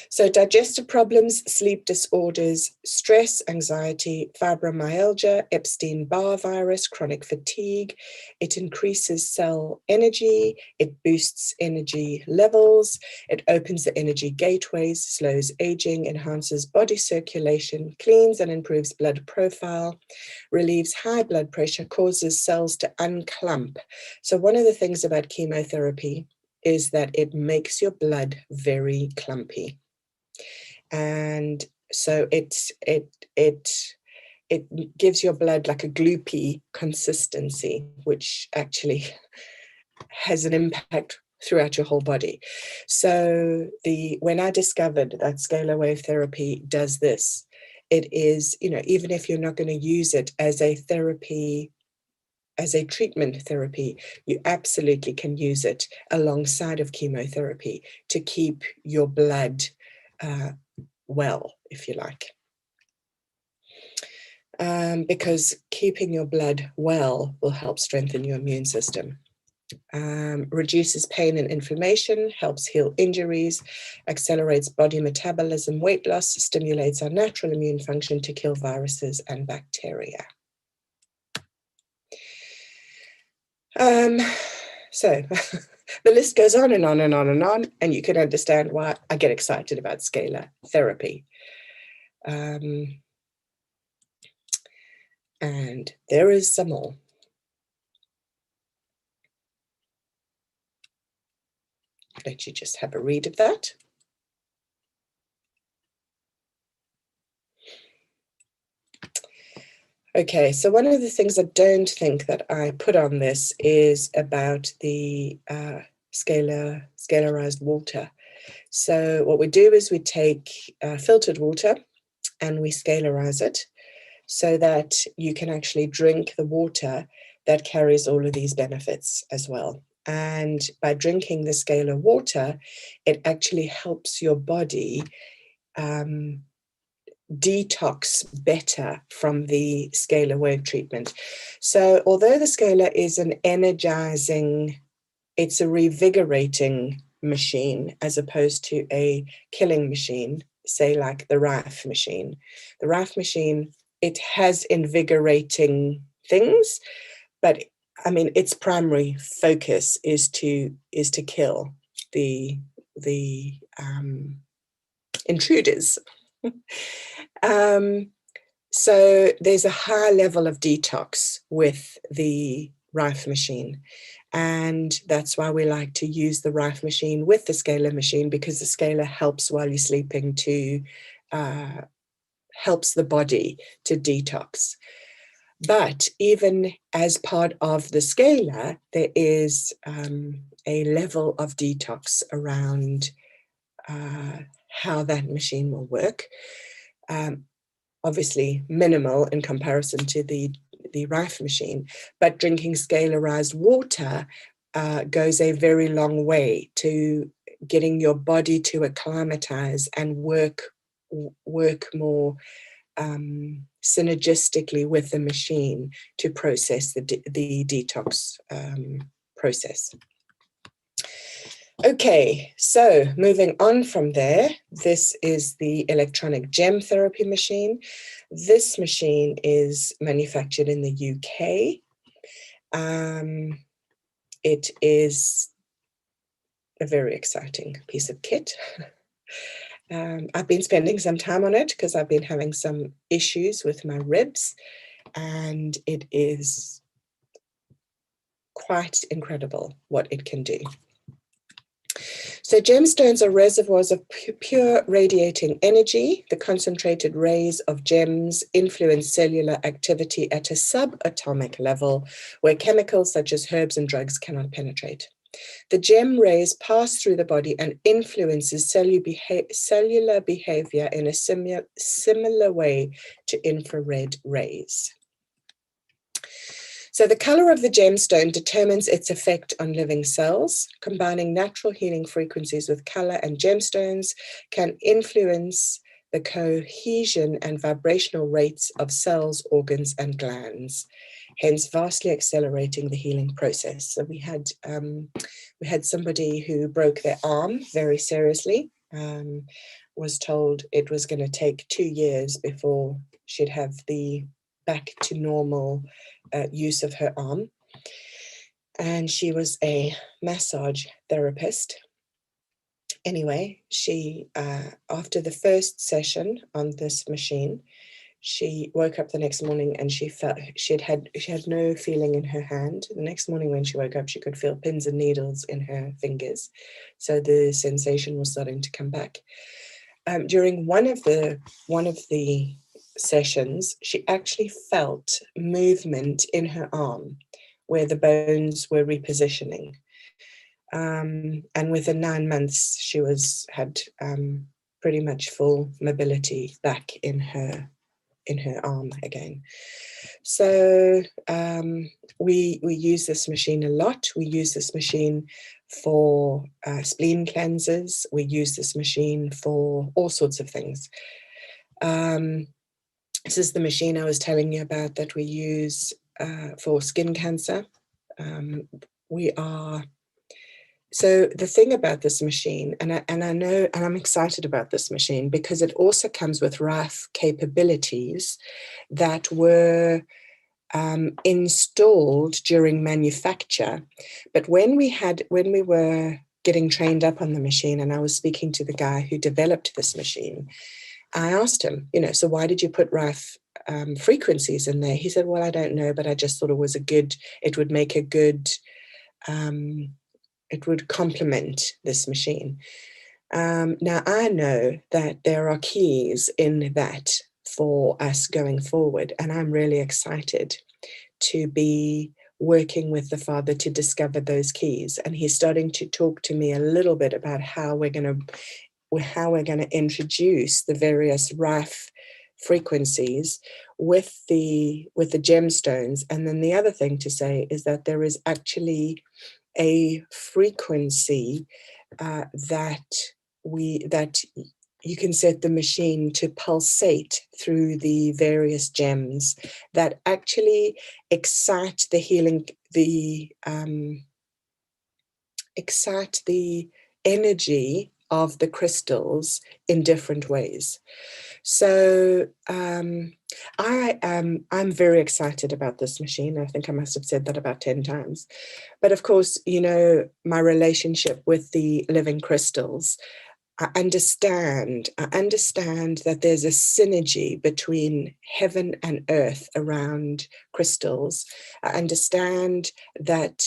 So digestive problems, sleep disorders, stress, anxiety, fibromyalgia, Epstein-Barr virus, chronic fatigue. It increases cell energy. It boosts energy levels. It opens the energy gateways, slows aging, enhances body circulation, cleans and improves blood profile, relieves high blood pressure, causes cells to unclump. So one of the things about chemotherapy is that it makes your blood very clumpy. And so it gives your blood like a gloopy consistency, which actually has an impact throughout your whole body. So when I discovered that scalar wave therapy does this, it is, even if you're not going to use it as a therapy, as a treatment therapy, you absolutely can use it alongside of chemotherapy to keep your blood well, if you like. Because keeping your blood well will help strengthen your immune system. Reduces pain and inflammation, helps heal injuries, accelerates body metabolism, weight loss, stimulates our natural immune function to kill viruses and bacteria. So the list goes on and on and on and on, and you can understand why I get excited about scalar therapy. And there is some more. Let you just have a read of that. Okay, so one of the things I don't think that I put on this is about the scalarized water. So what we do is we take filtered water and we scalarize it so that you can actually drink the water that carries all of these benefits as well. And by drinking the scalar water, it actually helps your body detox better from the scalar wave treatment. So although the scalar is an energizing it's a revigorating machine as opposed to a killing machine, say like the RAF machine. The RAF machine, it has invigorating things, but I mean, its primary focus is to kill the intruders. So there's a high level of detox with the Rife machine. And that's why we like to use the Rife machine with the scalar machine, because the scalar helps while you're sleeping to, helps the body to detox. But even as part of the scalar, there is a level of detox around how that machine will work. Obviously minimal in comparison to the Rife machine, but drinking scalarized water goes a very long way to getting your body to acclimatize and work more synergistically with the machine to process the detox process. Okay, so moving on from there, this is the electronic gem therapy machine. This machine is manufactured in the UK. It is a very exciting piece of kit. I've been spending some time on it because I've been having some issues with my ribs, and it is quite incredible what it can do. So gemstones are reservoirs of pure radiating energy. The concentrated rays of gems influence cellular activity at a subatomic level where chemicals such as herbs and drugs cannot penetrate. The gem rays pass through the body and influences cellular behavior in a similar way to infrared rays. So the color of the gemstone determines its effect on living cells. Combining natural healing frequencies with color and gemstones can influence the cohesion and vibrational rates of cells, organs, and glands, hence vastly accelerating the healing process. So we had somebody who broke their arm very seriously, was told it was going to take 2 years before she'd have the back to normal use of her arm. And she was a massage therapist. Anyway, she, after the first session on this machine, she woke up the next morning and she felt she had no feeling in her hand. The next morning when she woke up, she could feel pins and needles in her fingers. So the sensation was starting to come back. During one of the sessions, she actually felt movement in her arm where the bones were repositioning. And within 9 months, she had pretty much full mobility back in her arm again. So we use this machine a lot. We use this machine for spleen cleansers. We use this machine for all sorts of things. This is the machine I was telling you about that we use for skin cancer. So the thing about this machine, and I know, and I'm excited about this machine because it also comes with RAF capabilities that were installed during manufacture. But when we were getting trained up on the machine, and I was speaking to the guy who developed this machine, I asked him, so why did you put RAF frequencies in there? He said, well, I don't know, but I just thought it would make a good, it would complement this machine. Now, I know that there are keys in that for us going forward, and I'm really excited to be working with the Father to discover those keys. And he's starting to talk to me a little bit about how we're going to introduce the various RAF frequencies with the gemstones. And then the other thing to say is that there is actually a frequency that you can set the machine to pulsate through the various gems that actually excite the healing, the excite the energy of the crystals in different ways. So I'm very excited about this machine. I think I must have said that about 10 times. But of course, you know, my relationship with the living crystals, I understand that there's a synergy between heaven and earth around crystals. I understand that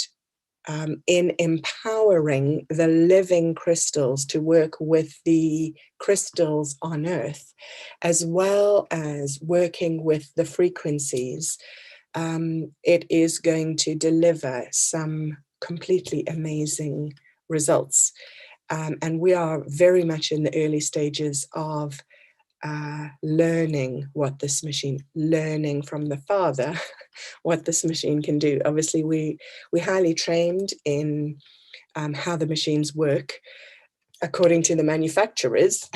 in empowering the living crystals to work with the crystals on earth, as well as working with the frequencies, it is going to deliver some completely amazing results. And we are very much in the early stages of learning learning from the Father what this machine can do. Obviously, we're highly trained in how the machines work according to the manufacturers,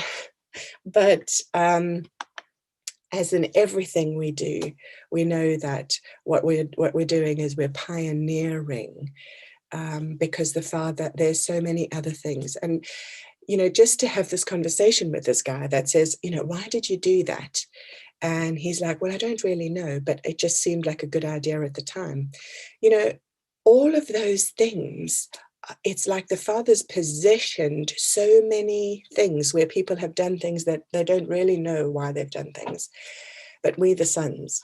but as in everything we do, we know that what we're doing is we're pioneering, because the Father, there's so many other things. And you know, just to have this conversation with this guy that says, you know, why did you do that? And he's like, well, I don't really know, but it just seemed like a good idea at the time. You know, all of those things, it's like the Father's positioned so many things where people have done things that they don't really know why they've done things. But we, the sons,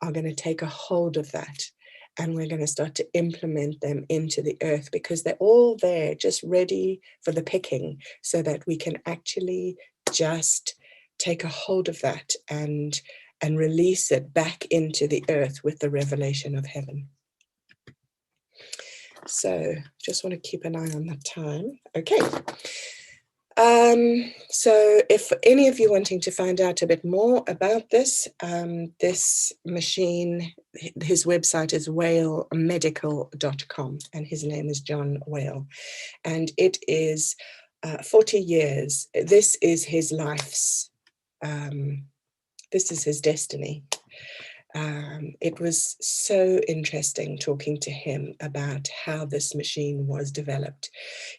are going to take a hold of that, and we're going to start to implement them into the earth, because they're all there just ready for the picking, so that we can actually just take a hold of that and release it back into the earth with the revelation of heaven. So just want to keep an eye on the time. Okay. So if any of you wanting to find out a bit more about this, this machine, his website is whalemedical.com, and his name is John Whale, and it is 40 years. This is his life's, this is his destiny. It was so interesting talking to him about how this machine was developed.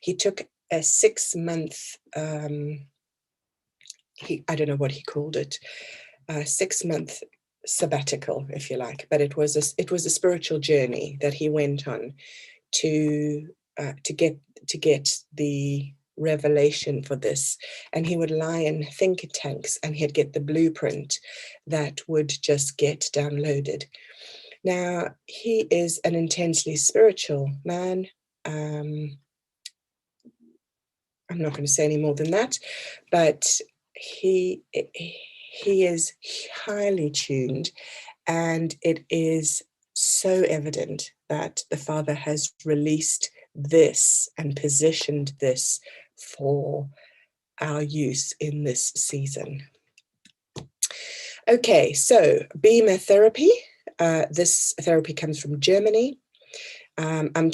He took a 6-month, I don't know what he called it, 6-month sabbatical, if you like, but it was a spiritual journey that he went on to get the revelation for this. And he would lie in think tanks, and he'd get the blueprint that would just get downloaded. Now, he is an intensely spiritual man. I'm not going to say any more than that, but he is highly tuned, and it is so evident that the Father has released this and positioned this for our use in this season. Okay, so Bema therapy. This therapy comes from Germany. I'm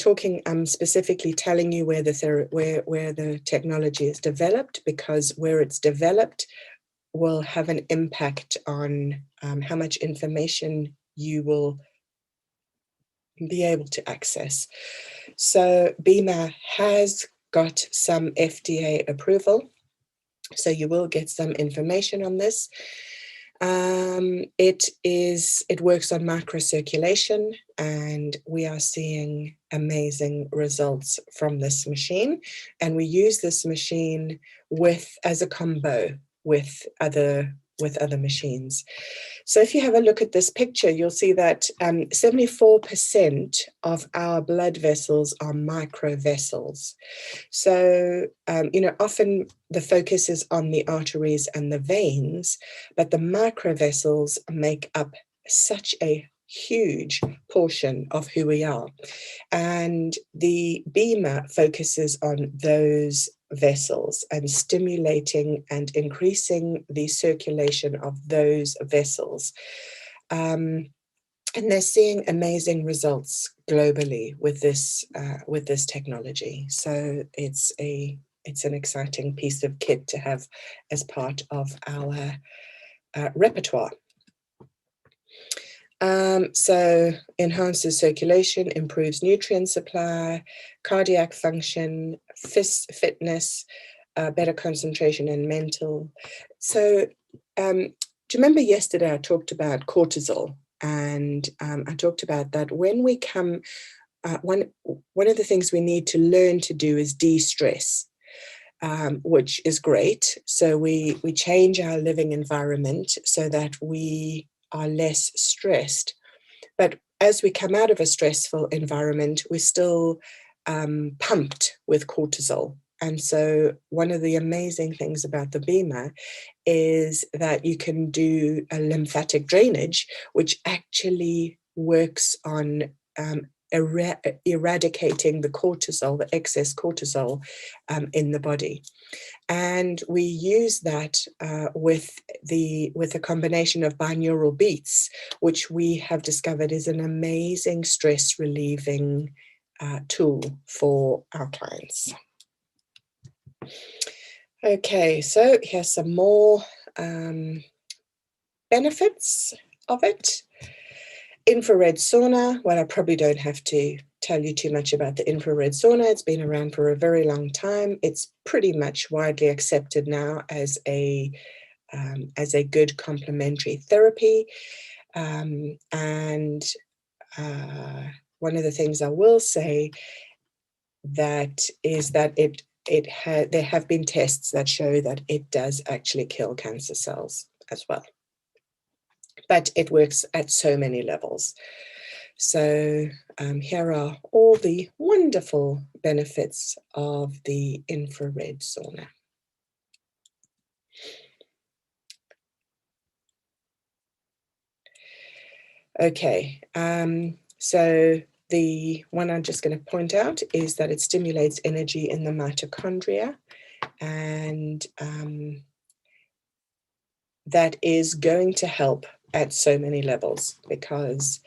specifically telling you where the technology is developed, because where it's developed will have an impact on how much information you will be able to access. So Bema has got some FDA approval, so you will get some information on this. It works on microcirculation, and we are seeing amazing results from this machine. And we use this machine as a combo with other machines. So if you have a look at this picture, you'll see that 74% of our blood vessels are micro vessels. So, often the focus is on the arteries and the veins, but the micro vessels make up such a huge portion of who we are. And the Bema focuses on those vessels and stimulating and increasing the circulation of those vessels. And they're seeing amazing results globally with this technology. So it's an exciting piece of kit to have as part of our repertoire. So enhances circulation, improves nutrient supply, cardiac function, fitness, better concentration and mental. So do you remember yesterday I talked about cortisol, and I talked about that when we come, one of the things we need to learn to do is de-stress. Which is great. So we change our living environment so that we are less stressed. But as we come out of a stressful environment, we're still pumped with cortisol. And so one of the amazing things about the Beamer is that you can do a lymphatic drainage, which actually works on eradicating the cortisol, the excess cortisol in the body. And we use that with a combination of binaural beats, which we have discovered is an amazing stress relieving tool for our clients. Okay, so here's some more benefits of it. Infrared sauna. Well, I probably don't have to tell you too much about the infrared sauna. It's been around for a very long time. It's pretty much widely accepted now as a good complementary therapy. And one of the things I will say that is that there have been tests that show that it does actually kill cancer cells as well. But it works at so many levels. So here are all the wonderful benefits of the infrared sauna. Okay, so the one I'm just going to point out is that it stimulates energy in the mitochondria, and that is going to help at so many levels, because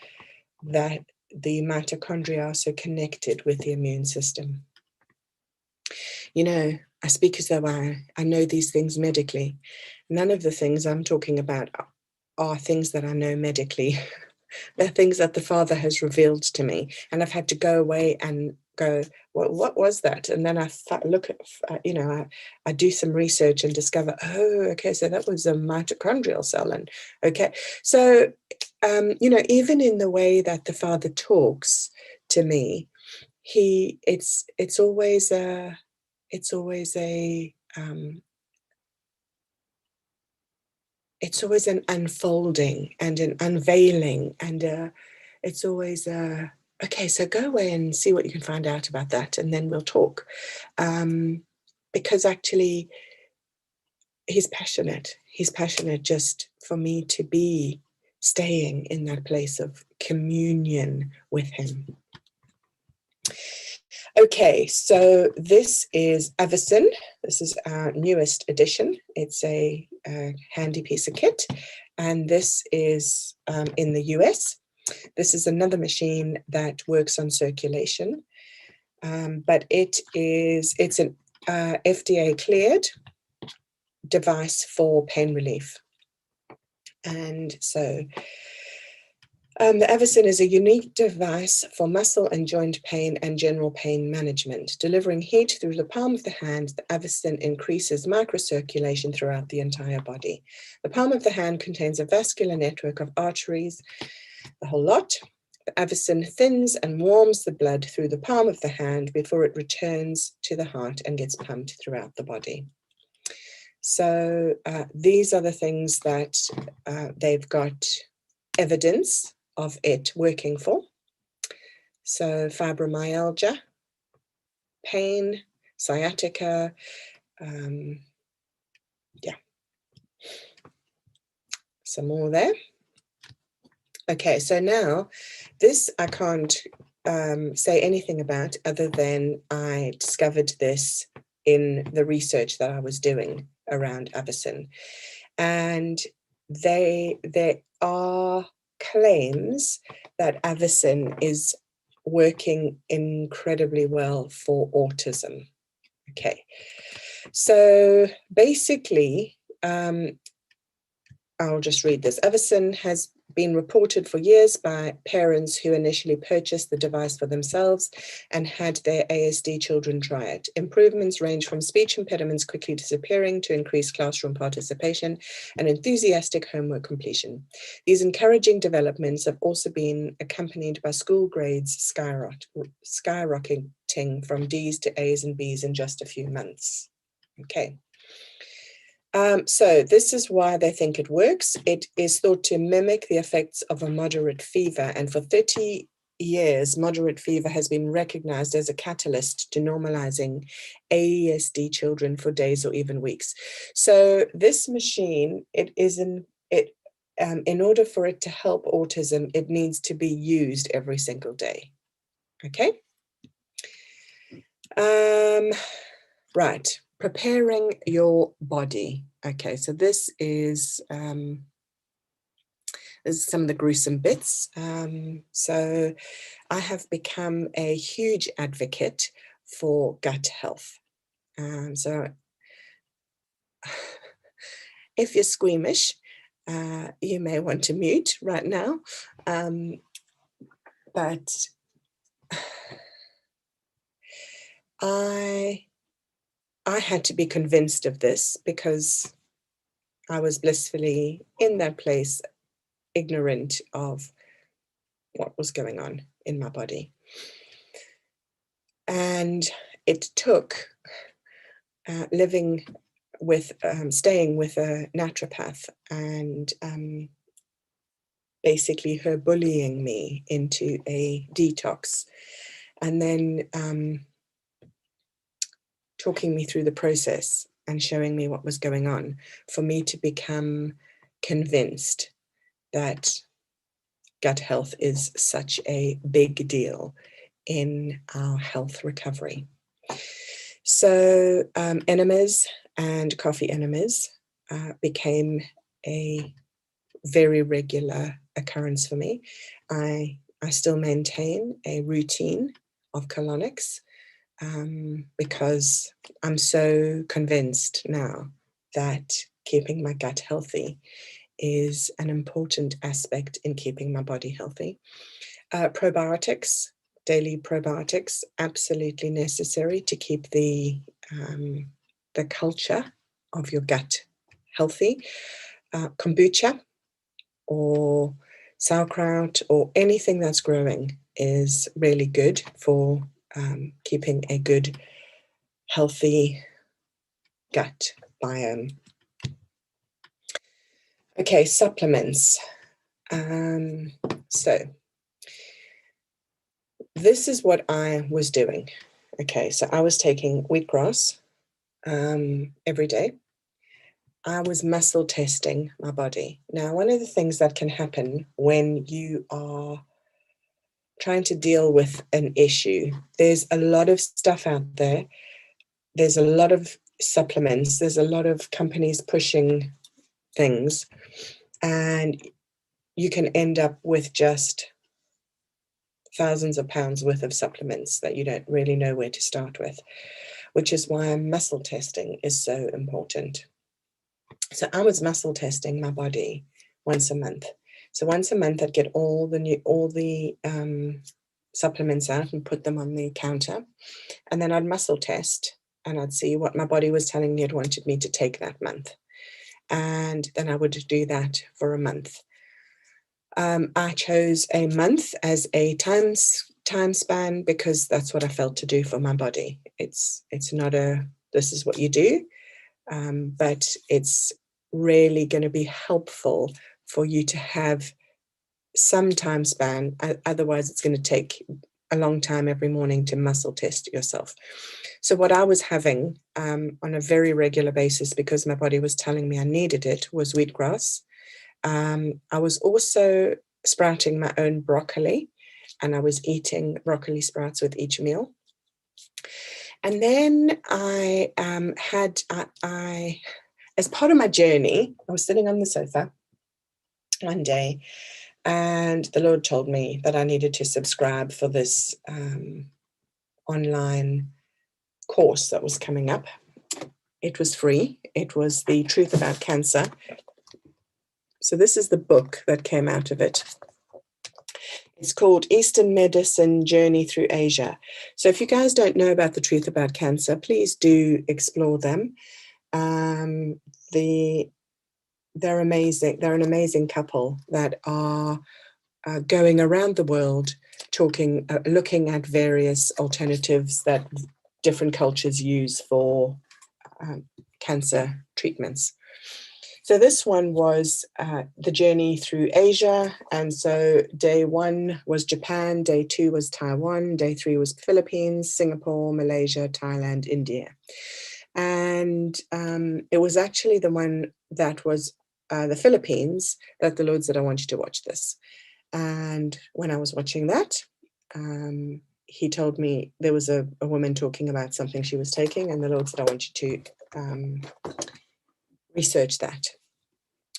that the mitochondria are so connected with the immune system. You know, I speak as though I know these things medically. None of the things I'm talking about are things that I know medically. They're things that the Father has revealed to me, and I've had to go away and go, well, what was that? And then I look at, I do some research and discover, oh, okay, so that was a mitochondrial cell. And okay, so, even in the way that the Father talks to me, it's always an unfolding and an unveiling, and it's always okay, so go away and see what you can find out about that, and then we'll talk. Because actually he's passionate just for me to be staying in that place of communion with him. Okay, so this is Avicin. This is our newest edition. It's a handy piece of kit, and this is in the US. This is another machine that works on circulation, but it's an FDA cleared device for pain relief. And so the Avicin is a unique device for muscle and joint pain and general pain management. Delivering heat through the palm of the hand, the Avicin increases microcirculation throughout the entire body. The palm of the hand contains a vascular network of arteries, the whole lot. The Avicin thins and warms the blood through the palm of the hand before it returns to the heart and gets pumped throughout the body. So these are the things that they've got evidence of it working for. So fibromyalgia, pain, sciatica, some more there. Okay, so now this I can't say anything about other than I discovered this in the research that I was doing around Avicin. And there are claims that Avicin is working incredibly well for autism. Okay, so basically, I'll just read this. Avicin has been reported for years by parents who initially purchased the device for themselves and had their ASD children try it. Improvements range from speech impediments quickly disappearing to increased classroom participation and enthusiastic homework completion. These encouraging developments have also been accompanied by school grades skyrocketing from D's to A's and B's in just a few months. Okay. So this is why they think it works. It is thought to mimic the effects of a moderate fever. And for 30 years, moderate fever has been recognized as a catalyst to normalizing ASD children for days or even weeks. So this machine, in order for it to help autism, it needs to be used every single day. Okay. Right. Preparing your body. Okay, so this is some of the gruesome bits. So I have become a huge advocate for gut health. So if you're squeamish, you may want to mute right now. But I had to be convinced of this because I was blissfully in that place, ignorant of what was going on in my body. And it took staying with a naturopath and basically her bullying me into a detox, and then talking me through the process and showing me what was going on for me to become convinced that gut health is such a big deal in our health recovery. So enemas and coffee enemas became a very regular occurrence for me. I still maintain a routine of colonics because I'm so convinced now that keeping my gut healthy is an important aspect in keeping my body healthy. Probiotics, daily probiotics, absolutely necessary to keep the culture of your gut healthy. Kombucha or sauerkraut or anything that's growing is really good for keeping a good, healthy gut biome. Okay, supplements. So this is what I was doing. Okay, so I was taking wheatgrass every day. I was muscle testing my body. Now, one of the things that can happen when you are trying to deal with an issue, there's a lot of stuff out there. There's a lot of supplements. There's a lot of companies pushing things, and you can end up with just thousands of pounds worth of supplements that you don't really know where to start with, which is why muscle testing is so important. So I was muscle testing my body once a month. So once a month, I'd get all the supplements out and put them on the counter, and then I'd muscle test and I'd see what my body was telling me it wanted me to take that month, and then I would do that for a month. I chose a month as a time span because that's what I felt to do for my body. It's not this is what you do, but it's really going to be helpful for you to have some time span. Otherwise, it's going to take a long time every morning to muscle test yourself. So what I was having on a very regular basis, because my body was telling me I needed it, was wheatgrass. I was also sprouting my own broccoli, and I was eating broccoli sprouts with each meal. And then I as part of my journey, I was sitting on the sofa one day, and the Lord told me that I needed to subscribe for this online course that was coming up. It was free. It was The Truth About Cancer. So this is the book that came out of it. It's called Eastern Medicine Journey Through Asia. So if you guys don't know about The Truth About Cancer, please do explore them. They're amazing. They're an amazing couple that are going around the world talking, looking at various alternatives that different cultures use for cancer treatments. So this one was the journey through Asia. And so day 1 was Japan, day 2 was Taiwan, day 3 was Philippines, Singapore, Malaysia, Thailand, India. And it was actually the one that was the Philippines that the Lord said, I want you to watch this. And when I was watching that, he told me there was a woman talking about something she was taking, and the Lord said, I want you to research that.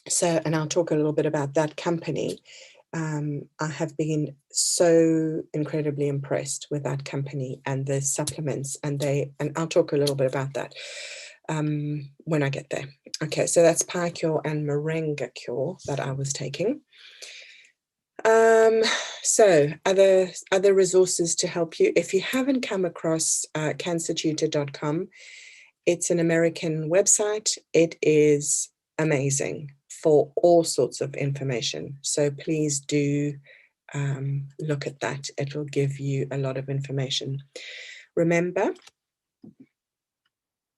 So, and I'll talk a little bit about that company. I have been so incredibly impressed with that company and the supplements, and I'll talk a little bit about that when I get there. Okay, so that's Pie Cure and Moringa Cure that I was taking. So other resources to help you. If you haven't come across cancertutor.com, it's an American website. It is amazing for all sorts of information. So please do look at that. It will give you a lot of information. Remember,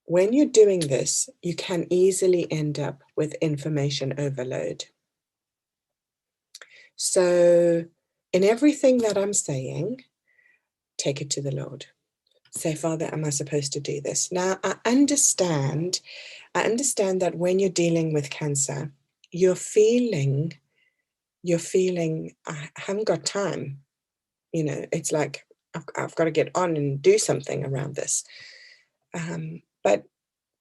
when you're doing this, you can easily end up with information overload. So in everything that I'm saying, take it to the Lord. Say, Father, am I supposed to do this? Now, I understand that when you're dealing with cancer, you're feeling, I haven't got time. You know, it's like, I've got to get on and do something around this. But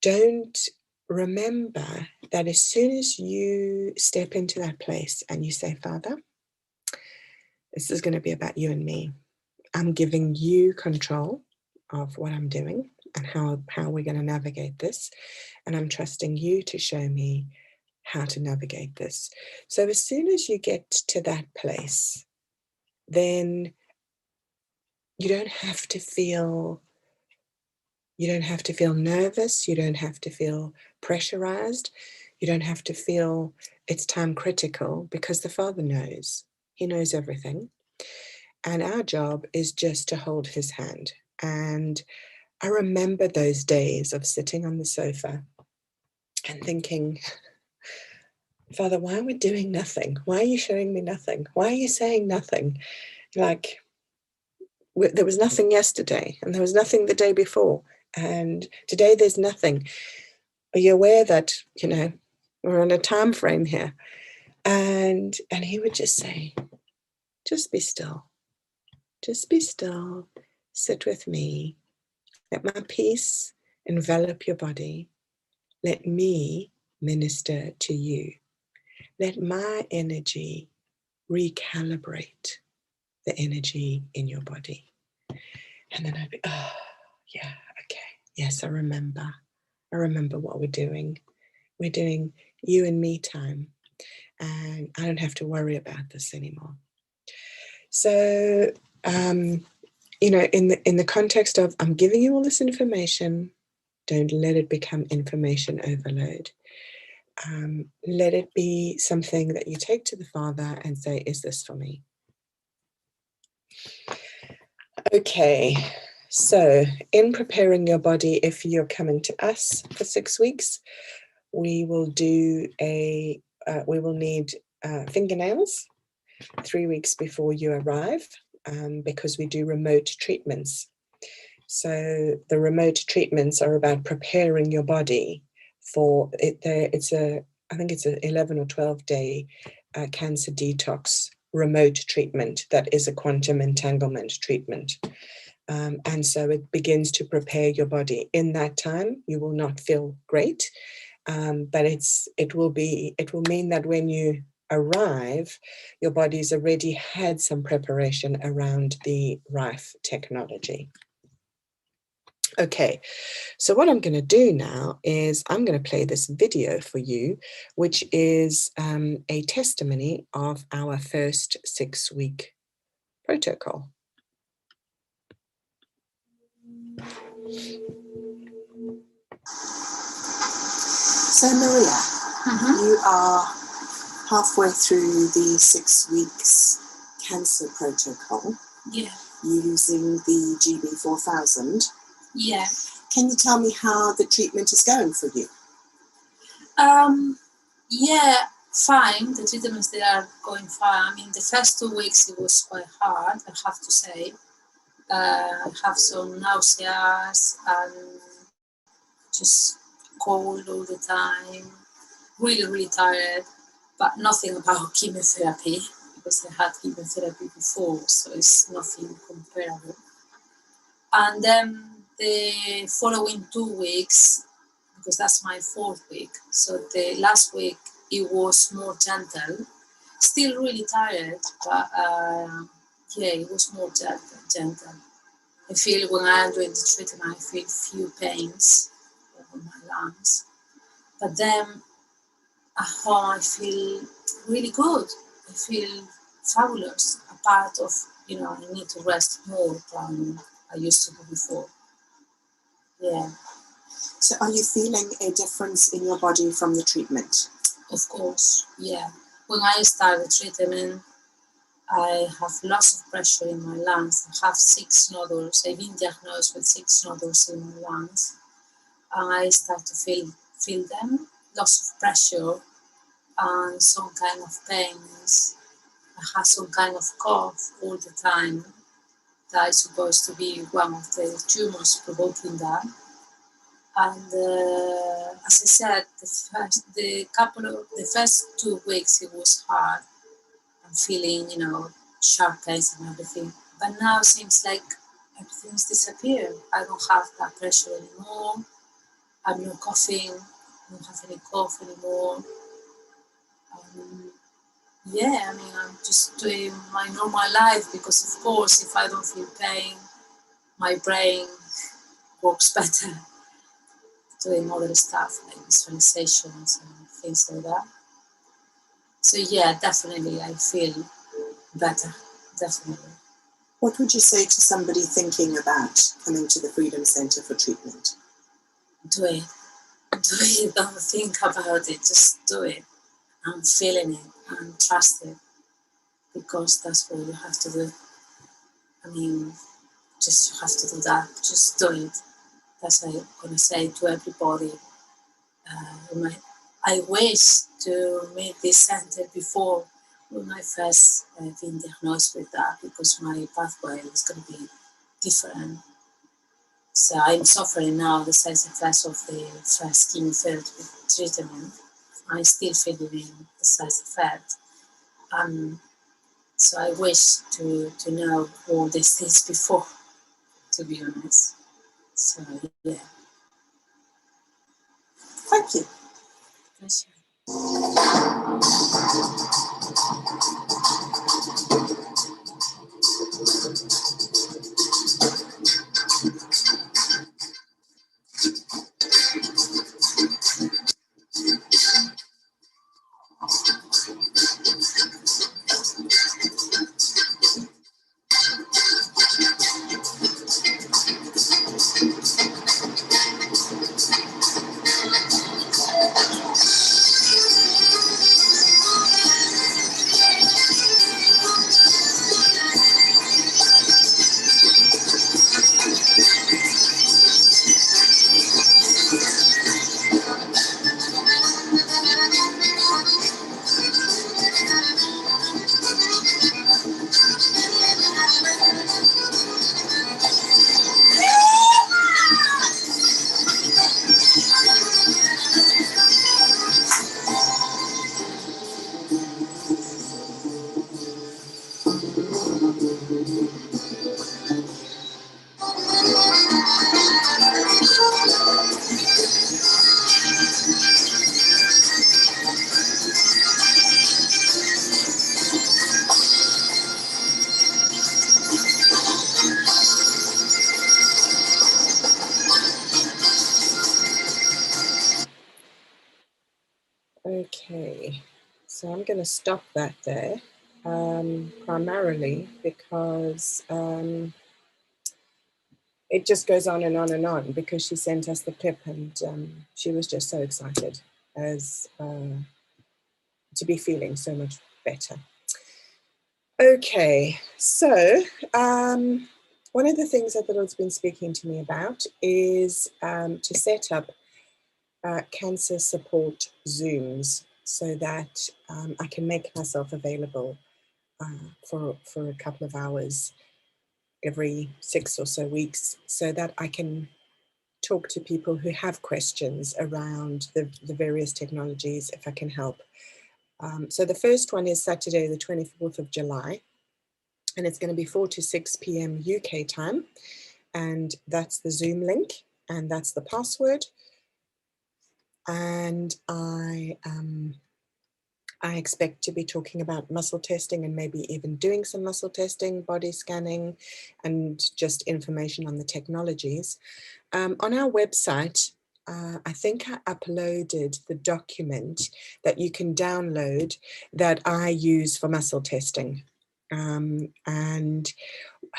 don't remember that as soon as you step into that place and you say, Father, this is going to be about you and me. I'm giving you control of what I'm doing and how we're going to navigate this. And I'm trusting you to show me how to navigate this. So as soon as you get to that place, then you don't have to feel nervous. You don't have to feel pressurized. You don't have to feel it's time critical, because the Father knows. He knows everything. And our job is just to hold his hand. And I remember those days of sitting on the sofa and thinking, Father, why are we doing nothing? Why are you showing me nothing? Why are you saying nothing? Like, there was nothing yesterday, and there was nothing the day before, and today there's nothing. Are you aware that, you know, we're on a time frame here? And he would just say, just be still. Just be still. Sit with me. Let my peace envelop your body. Let me minister to you. Let my energy recalibrate the energy in your body. And then I'd be, oh, yeah, okay. Yes, I remember. I remember what we're doing. We're doing you and me time. And I don't have to worry about this anymore. So, you know, in the context of, I'm giving you all this information, don't let it become information overload. Let it be something that you take to the Father and say, is this for me? Okay, so in preparing your body, if you're coming to us for 6 weeks, we will do we will need fingernails 3 weeks before you arrive, because we do remote treatments. So the remote treatments are about preparing your body for it. I think it's an 11 or 12 day cancer detox remote treatment that is a quantum entanglement treatment. And so it begins to prepare your body. In that time, you will not feel great, but it will mean that when you arrive, your body's already had some preparation around the RIFE technology. Okay, so what I'm going to do now is I'm going to play this video for you, which is a testimony of our first 6-week protocol. So Maria, you are halfway through the 6 weeks cancer protocol. Yeah. Using the GB4000. Yeah. Can you tell me how the treatment is going for you? Yeah, fine. The treatments, they are going fine. I mean, the first 2 weeks it was quite hard, I have to say. I have some nausea and just cold all the time, really, really tired, but nothing about chemotherapy, because I had chemotherapy before, so it's nothing comparable. And then the following 2 weeks, because that's my 4th week, so the last week it was more gentle, still really tired, but yeah, it was more gentle. I feel when I'm doing the treatment, I feel few pains on my lungs, but then at home I feel really good. I feel fabulous, apart of, I need to rest more than I used to do before. Yeah. So are you feeling a difference in your body from the treatment? Of course, yeah. When I started the treatment, I have lots of pressure in my lungs. I have 6 nodules. I've been diagnosed with 6 nodules in my lungs. And I start to feel them, lots of pressure and some kind of pains. I have some kind of cough all the time. That is supposed to be one of the tumors provoking that. And as I said, the first 2 weeks it was hard. I'm feeling, sharp pains and everything. But now it seems like everything's disappeared. I don't have that pressure anymore. I'm not coughing. I don't have any cough anymore. Yeah, I mean, I'm just doing my normal life because, of course, if I don't feel pain, my brain works better. Doing other stuff like visualizations and things like that. So yeah, definitely I feel better, definitely. What would you say to somebody thinking about coming to the Freedom Centre for treatment? Do it. Do it. Don't think about it. Just do it. I'm feeling it and trust it, because that's what you have to do. I mean, just you have to do that. Just do it. That's what I'm going to say to everybody. I wish to meet this center before when I first been diagnosed with that, because my pathway is going to be different. So I'm suffering now the side effects of the first chemotherapy treatment. I'm still feeling the side effect. So I wish to know all these things before, to be honest. So yeah. Thank you. Pleasure. So I'm going to stop that there, primarily because it just goes on and on and on, because she sent us the clip, and she was just so excited as to be feeling so much better. Okay, so one of the things that Little's been speaking to me about is to set up cancer support Zooms so that I can make myself available for a couple of hours every 6 or so weeks, so that I can talk to people who have questions around the various technologies, if I can help. So the first one is Saturday, the 24th of July, and it's going to be 4 to 6 p.m. UK time. And that's the Zoom link, and that's the password. And I expect to be talking about muscle testing, and maybe even doing some muscle testing, body scanning, and just information on the technologies. On our website, I think I uploaded the document that you can download that I use for muscle testing. And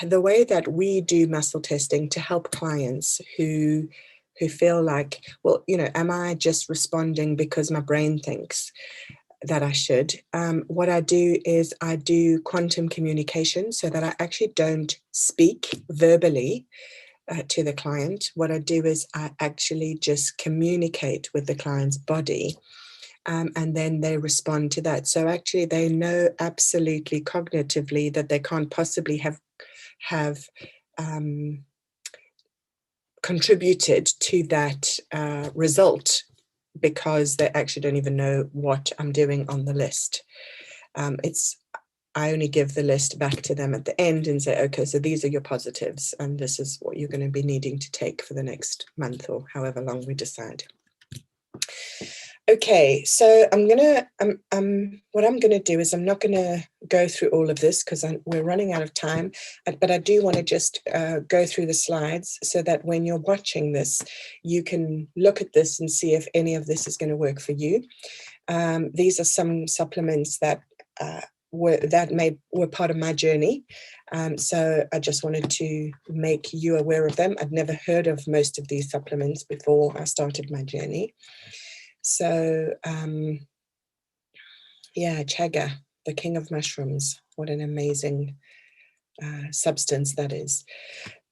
the way that we do muscle testing to help clients who feel like, well, you know, am I just responding because my brain thinks that I should? What I do is I do quantum communication, so that I actually don't speak verbally to the client. What I do is I actually just communicate with the client's body, and then they respond to that. So actually they know absolutely cognitively that they can't possibly have contributed to that result, because they actually don't even know what I'm doing on the list. I only give the list back to them at the end and say, okay, so these are your positives, and this is what you're going to be needing to take for the next month or however long we decide. Okay, so what I'm gonna do is I'm not gonna go through all of this because we're running out of time, but I do want to just go through the slides so that when you're watching this, you can look at this and see if any of this is going to work for you. These are some supplements that were part of my journey. So I just wanted to make you aware of them. I'd never heard of most of these supplements before I started my journey. So yeah, chaga, the king of mushrooms. What an amazing substance that is.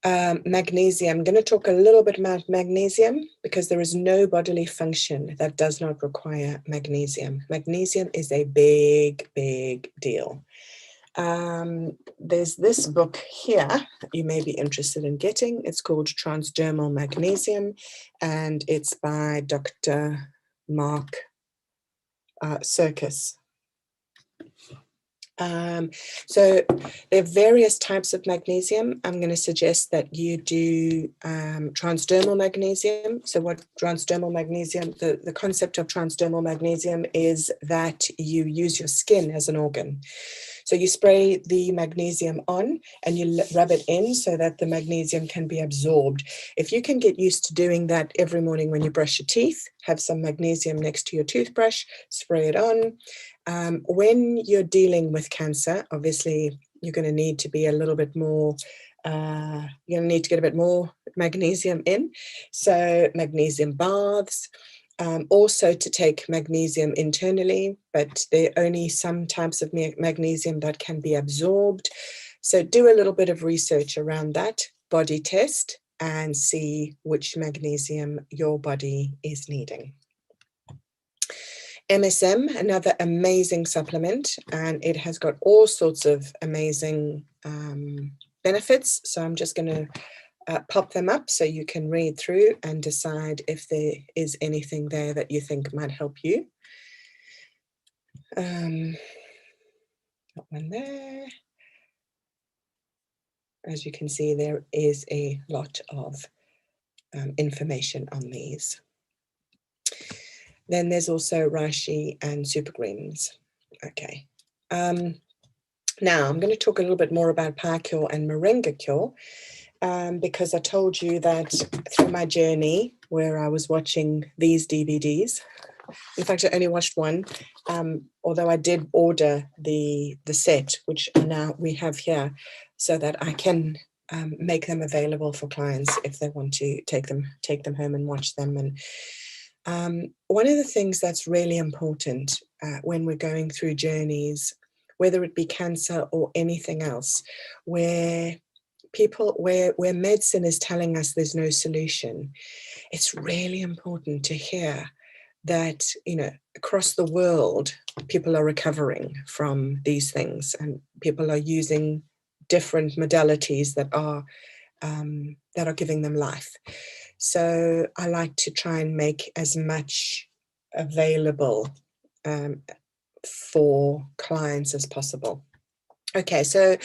Magnesium. I'm going to talk a little bit about magnesium, because there is no bodily function that does not require magnesium. Magnesium is a big, big deal. There's this book here that you may be interested in getting. It's called Transdermal Magnesium, and it's by Dr. Mark Circus. So there are various types of magnesium. I'm going to suggest that you do transdermal magnesium. So what transdermal magnesium, the concept of transdermal magnesium is that you use your skin as an organ. So you spray the magnesium on and you rub it in so that the magnesium can be absorbed. If you can get used to doing that every morning when you brush your teeth, have some magnesium next to your toothbrush, spray it on. When you're dealing with cancer, obviously you're going to need to be a little bit more, you're going to need to get a bit more magnesium in. So magnesium baths. Also to take magnesium internally, but there are only some types of magnesium that can be absorbed. So do a little bit of research around that, body test, and see which magnesium your body is needing. MSM, another amazing supplement, and it has got all sorts of amazing benefits. So I'm just going to pop them up so you can read through and decide if there is anything there that you think might help you. Got one there. As you can see, there is a lot of information on these. Then there's also reishi and super greens. Okay. Now I'm going to talk a little bit more about Power Cure and Moringa Cure. Because I told you that through my journey where I was watching these DVDs, In fact, I only watched one, although I did order the set, which now we have here, so that I can make them available for clients if they want to take them home and watch them. And one of the things that's really important when we're going through journeys, whether it be cancer or anything else, where medicine is telling us there's no solution, it's really important to hear that, across the world, people are recovering from these things, and people are using different modalities that are giving them life. So I like to try and make as much available for clients as possible. Okay, so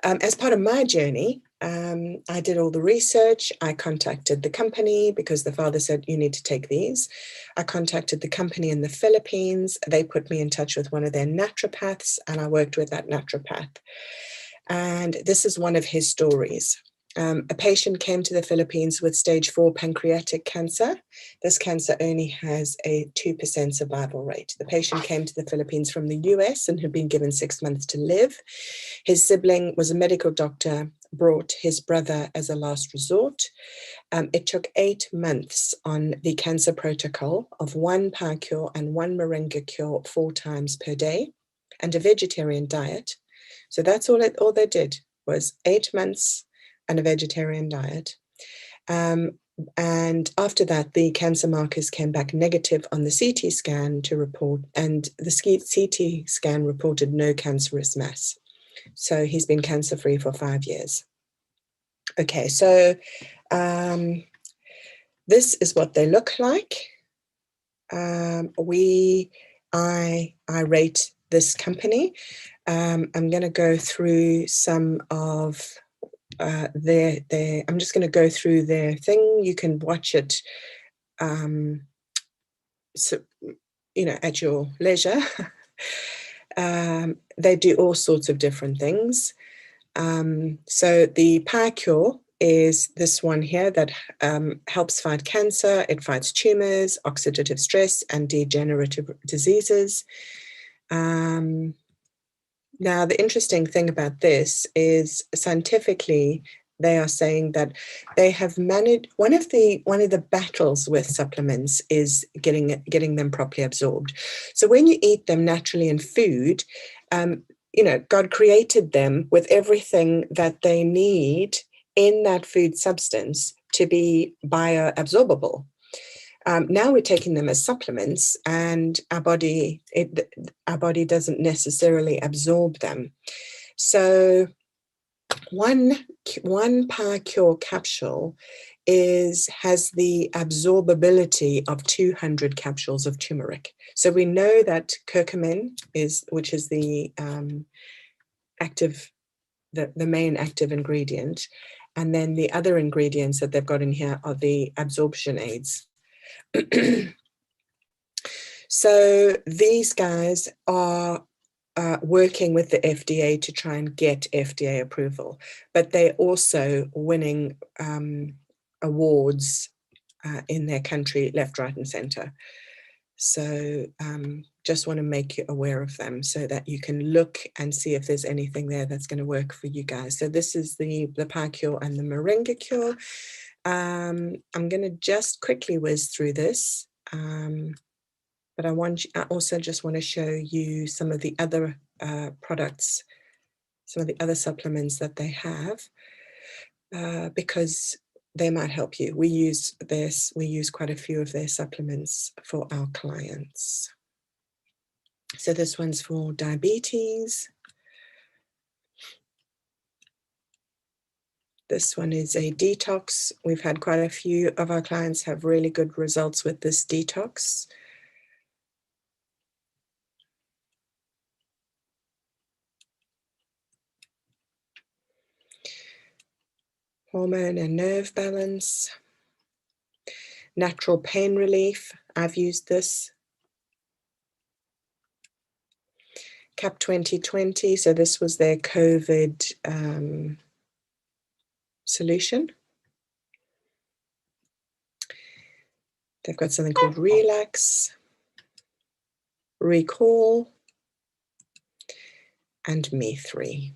as part of my journey, I did all the research. I contacted the company because the father said, you need to take these. I contacted the company in the Philippines. They put me in touch with one of their naturopaths, and I worked with that naturopath. And this is one of his stories. A patient came to the Philippines with stage 4 pancreatic cancer. This cancer only has a 2% survival rate. The patient came to the Philippines from the US and had been given 6 months to live. His sibling was a medical doctor, brought his brother as a last resort. It took 8 months on the cancer protocol of 1 power cure and 1 moringa cure 4 times per day and a vegetarian diet. So that's all they did was 8 months and a vegetarian diet. And after that, the cancer markers came back negative on the CT scan to report, and the CT scan reported no cancerous mass. So he's been cancer-free for 5 years. Okay, so this is what they look like. I rate this company. I'm going to go through some of their. I'm just going to go through their thing. You can watch it, at your leisure. They do all sorts of different things. So the Power Cure is this one here that helps fight cancer. It fights tumors, oxidative stress, and degenerative diseases. Now, the interesting thing about this is scientifically, they are saying that they have managed, one of the battles with supplements is getting them properly absorbed. So when you eat them naturally in food, God created them with everything that they need in that food substance to be bioabsorbable. Now we're taking them as supplements, and our body doesn't necessarily absorb them. So one Power Cure capsule has the absorbability of 200 capsules of turmeric. So we know that curcumin which is the main active ingredient, and then the other ingredients that they've got in here are the absorption aids. So these guys are working with the FDA to try and get FDA approval, but they're also winning awards in their country, left, right, and center. So just want to make you aware of them so that you can look and see if there's anything there that's going to work for you guys. So this is the Power Cure and the Moringa Cure. I'm going to just quickly whiz through this. But I also just want to show you some of the other products, some of the other supplements that they have, because they might help you. We use quite a few of their supplements for our clients. So this one's for diabetes. This one is a detox. We've had quite a few of our clients have really good results with this detox. Hormone and nerve balance. Natural pain relief. I've used this. CAP 2020. So this was their COVID solution. They've got something called Relax. recall, and me3.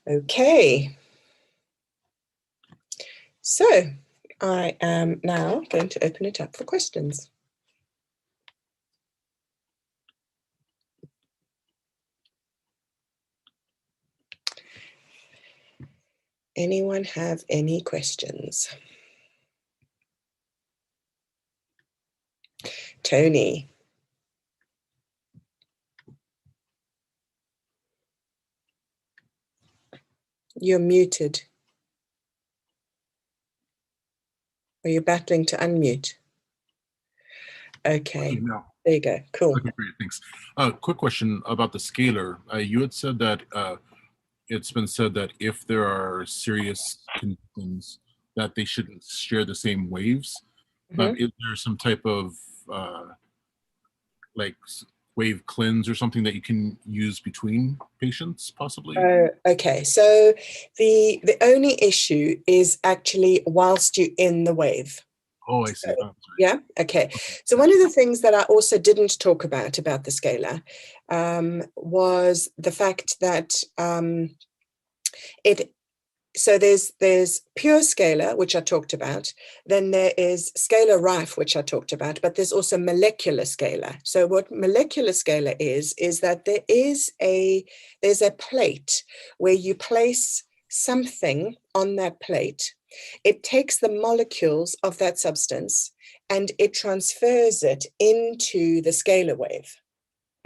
Okay. So I am now going to open it up for questions. Anyone have any questions? Tony. You're muted. Are you battling to unmute? Okay. No. There you go. Cool. Okay, great. Thanks. Quick question about the scalar. You had said that it's been said that if there are serious conditions, that they shouldn't share the same waves. Is there some type of like wave cleanse or something that you can use between patients, possibly? Okay, so the only issue is actually whilst you're in the wave. Oh, I see. So, yeah, okay. So one of the things that I also didn't talk about the scalar was the fact that so there's pure scalar, which I talked about. Then there is scalar rife, which I talked about, but there's also molecular scalar. So what molecular scalar is that there's a plate where you place something on that plate. It takes the molecules of that substance and it transfers it into the scalar wave.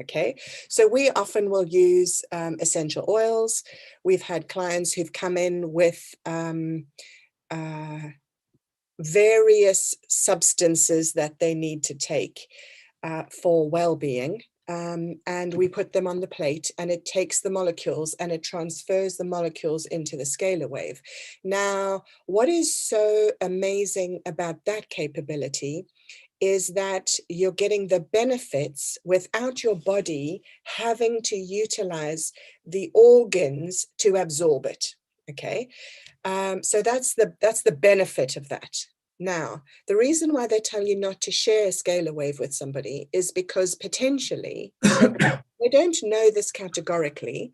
Okay, so we often will use essential oils. We've had clients who've come in with various substances that they need to take for well-being. And we put them on the plate and it takes the molecules and it transfers the molecules into the scalar wave. Now, what is so amazing about that capability is that you're getting the benefits without your body having to utilize the organs to absorb it. Okay, so that's the benefit of that. Now, the reason why they tell you not to share a scalar wave with somebody is because potentially, they don't know this categorically,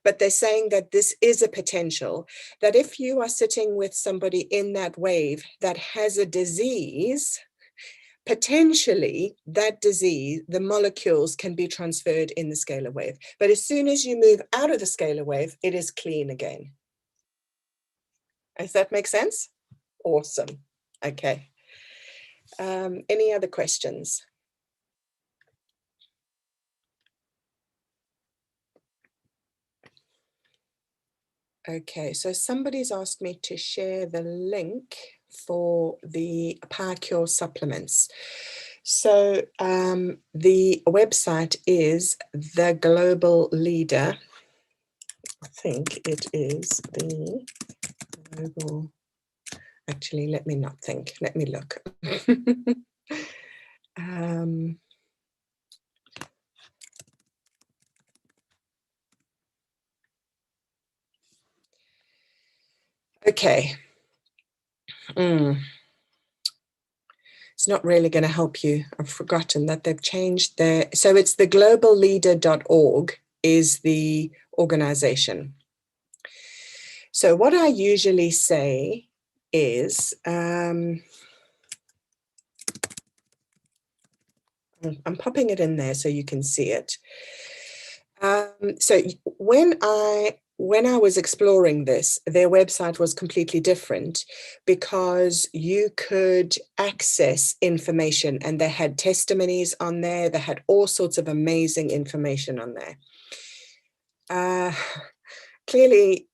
but they're saying that this is a potential, that if you are sitting with somebody in that wave that has a disease, potentially that disease, the molecules can be transferred in the scalar wave. But as soon as you move out of the scalar wave, it is clean again. Does that make sense? Awesome. Okay. Any other questions? Okay, so somebody's asked me to share the link for the PowerCure supplements. So the website is The Global Leader. I think it is the global. Actually, let me not think. Let me look. Okay. It's not really going to help you. I've forgotten that they've changed their, so it's thegloballeader.org is the organization. So what I usually say is, I'm popping it in there so you can see it. So when I was exploring this, their website was completely different because you could access information and they had testimonies on there. They had all sorts of amazing information on there. Clearly,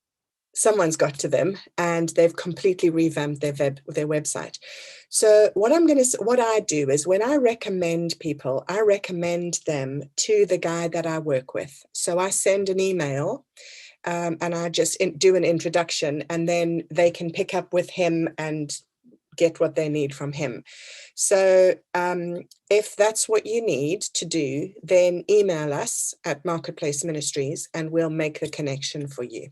someone's got to them and they've completely revamped their website. So what I do is when I recommend people, I recommend them to the guy that I work with. So I send an email and I just do an introduction and then they can pick up with him and get what they need from him. So if that's what you need to do, then email us at Marketplace Ministries and we'll make the connection for you.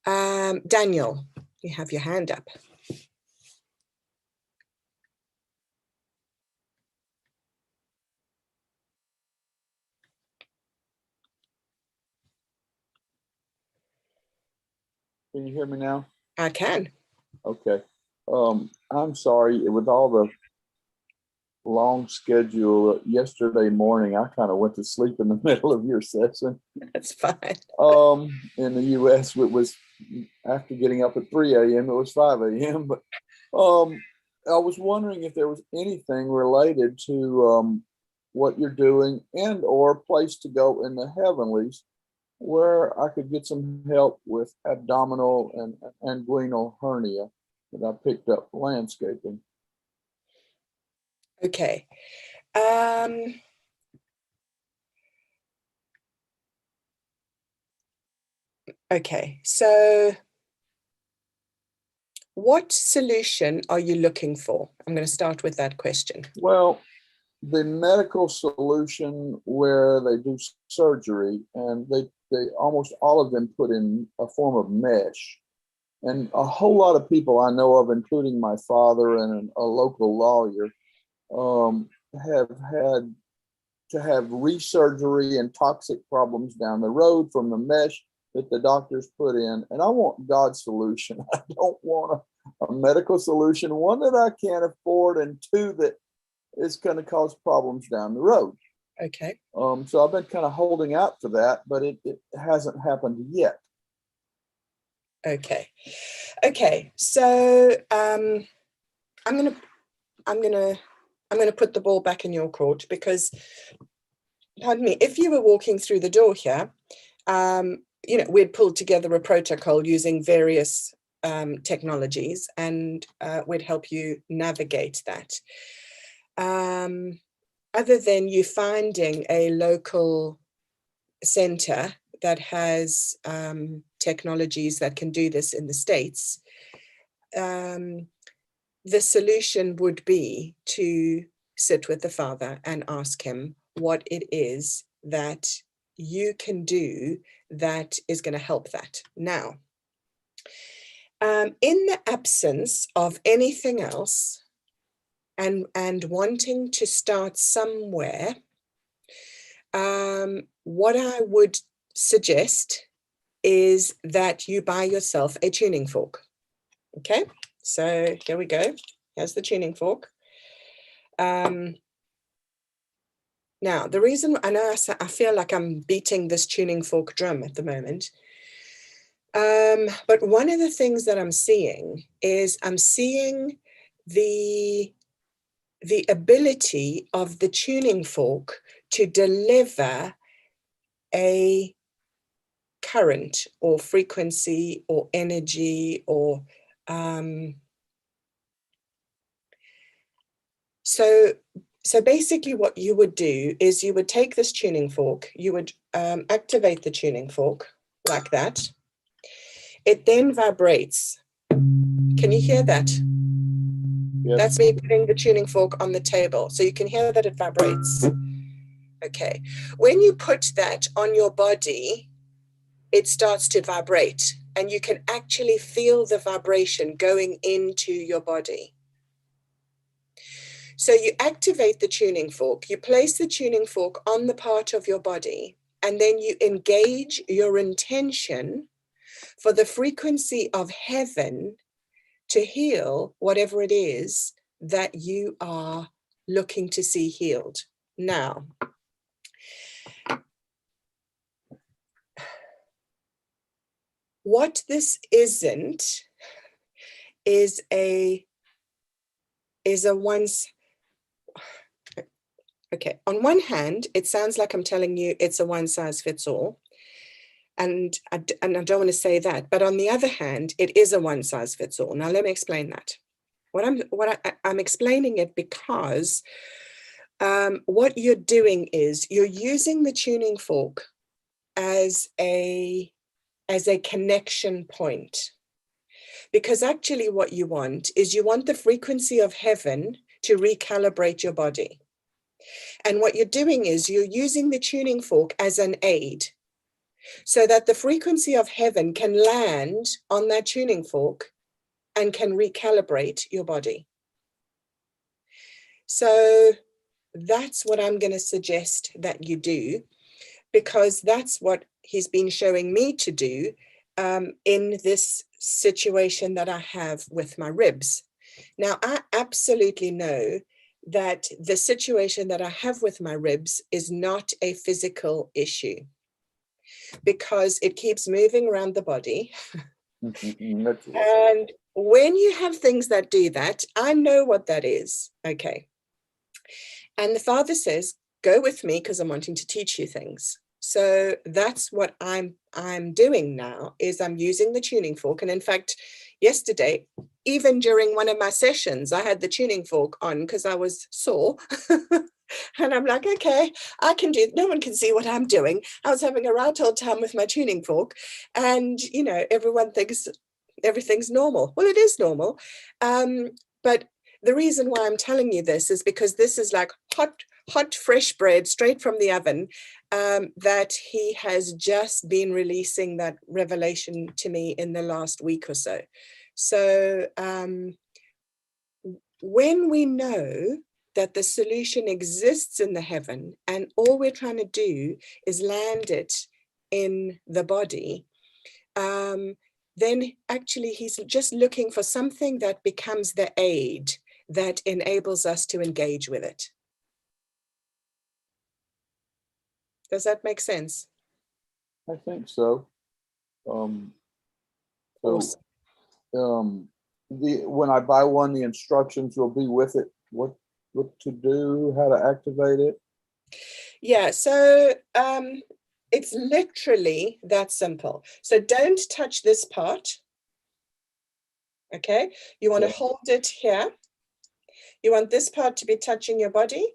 Daniel, you have your hand up. Can you hear me now? I can. Okay. I'm sorry. With all the long schedule, yesterday morning, I kind of went to sleep in the middle of your session. That's fine. In the U.S., it was after getting up at 3 a.m., it was 5 a.m. But I was wondering if there was anything related to what you're doing and or place to go in the heavenlies where I could get some help with abdominal and inguinal hernia that I picked up landscaping. Okay. Okay, so what solution are you looking for? I'm going to start with that question. Well, the medical solution where they do surgery and they almost all of them put in a form of mesh. And a whole lot of people I know of, including my father and a local lawyer, have had to have resurgery and toxic problems down the road from the mesh that the doctors put in. And I want God's solution. I don't want a medical solution, one that I can't afford, and two that is going to cause problems down the road. Okay. So I've been kind of holding out for that, but it hasn't happened yet. Okay. Okay. So I'm gonna put the ball back in your court because, pardon me, if you were walking through the door here, we'd pulled together a protocol using various technologies, and we'd help you navigate that. Other than you finding a local center that has technologies that can do this in the States, the solution would be to sit with the Father and ask him what it is that you can do that is going to help that. Now, in the absence of anything else, and wanting to start somewhere, what I would suggest is that you buy yourself a tuning fork. Okay, so here we go. Here's the tuning fork. Now, the reason I know I feel like I'm beating this tuning fork drum at the moment, but one of the things that I'm seeing is I'm seeing the ability of the tuning fork to deliver a current or frequency or energy or so basically what you would do is you would take this tuning fork, you would activate the tuning fork like that. It then vibrates. Can you hear that? Yes. That's me putting the tuning fork on the table. So you can hear that it vibrates. Okay. When you put that on your body, it starts to vibrate, and you can actually feel the vibration going into your body. So you activate the tuning fork, you place the tuning fork on the part of your body, and then you engage your intention for the frequency of heaven to heal whatever it is that you are looking to see healed. Now, what this isn't is a once. Okay, on one hand, it sounds like I'm telling you it's a one size fits all. And I don't want to say that, but on the other hand, it is a one size fits all. Now, let me explain that. I'm explaining it because what you're doing is you're using the tuning fork as a connection point. Because actually what you want is you want the frequency of heaven to recalibrate your body. And what you're doing is you're using the tuning fork as an aid so that the frequency of heaven can land on that tuning fork and can recalibrate your body. So that's what I'm going to suggest that you do, because that's what he's been showing me to do. in this situation that I have with my ribs. Now, I absolutely know that the situation that I have with my ribs is not a physical issue because it keeps moving around the body. And when you have things that do that, I know what that is. Okay. And the Father says, go with me because I'm wanting to teach you things. So that's what I'm doing now, is I'm using the tuning fork. And in fact, yesterday, even during one of my sessions, I had the tuning fork on because I was sore. And I'm like, okay, I can do it. No one can see what I'm doing. I was having a right old time with my tuning fork. And, you know, everyone thinks everything's normal. Well, it is normal. But the reason why I'm telling you this is because this is like hot, fresh bread straight from the oven, that he has just been releasing that revelation to me in the last week or so. So when we know that the solution exists in the heaven and all we're trying to do is land it in the body, then actually he's just looking for something that becomes the aid that enables us to engage with it. Does that make sense? I think so. Awesome. When I buy one, the instructions will be with it. What to do, how to activate it? Yeah, so it's literally that simple. So don't touch this part. Okay, you want to hold it here. You want this part to be touching your body.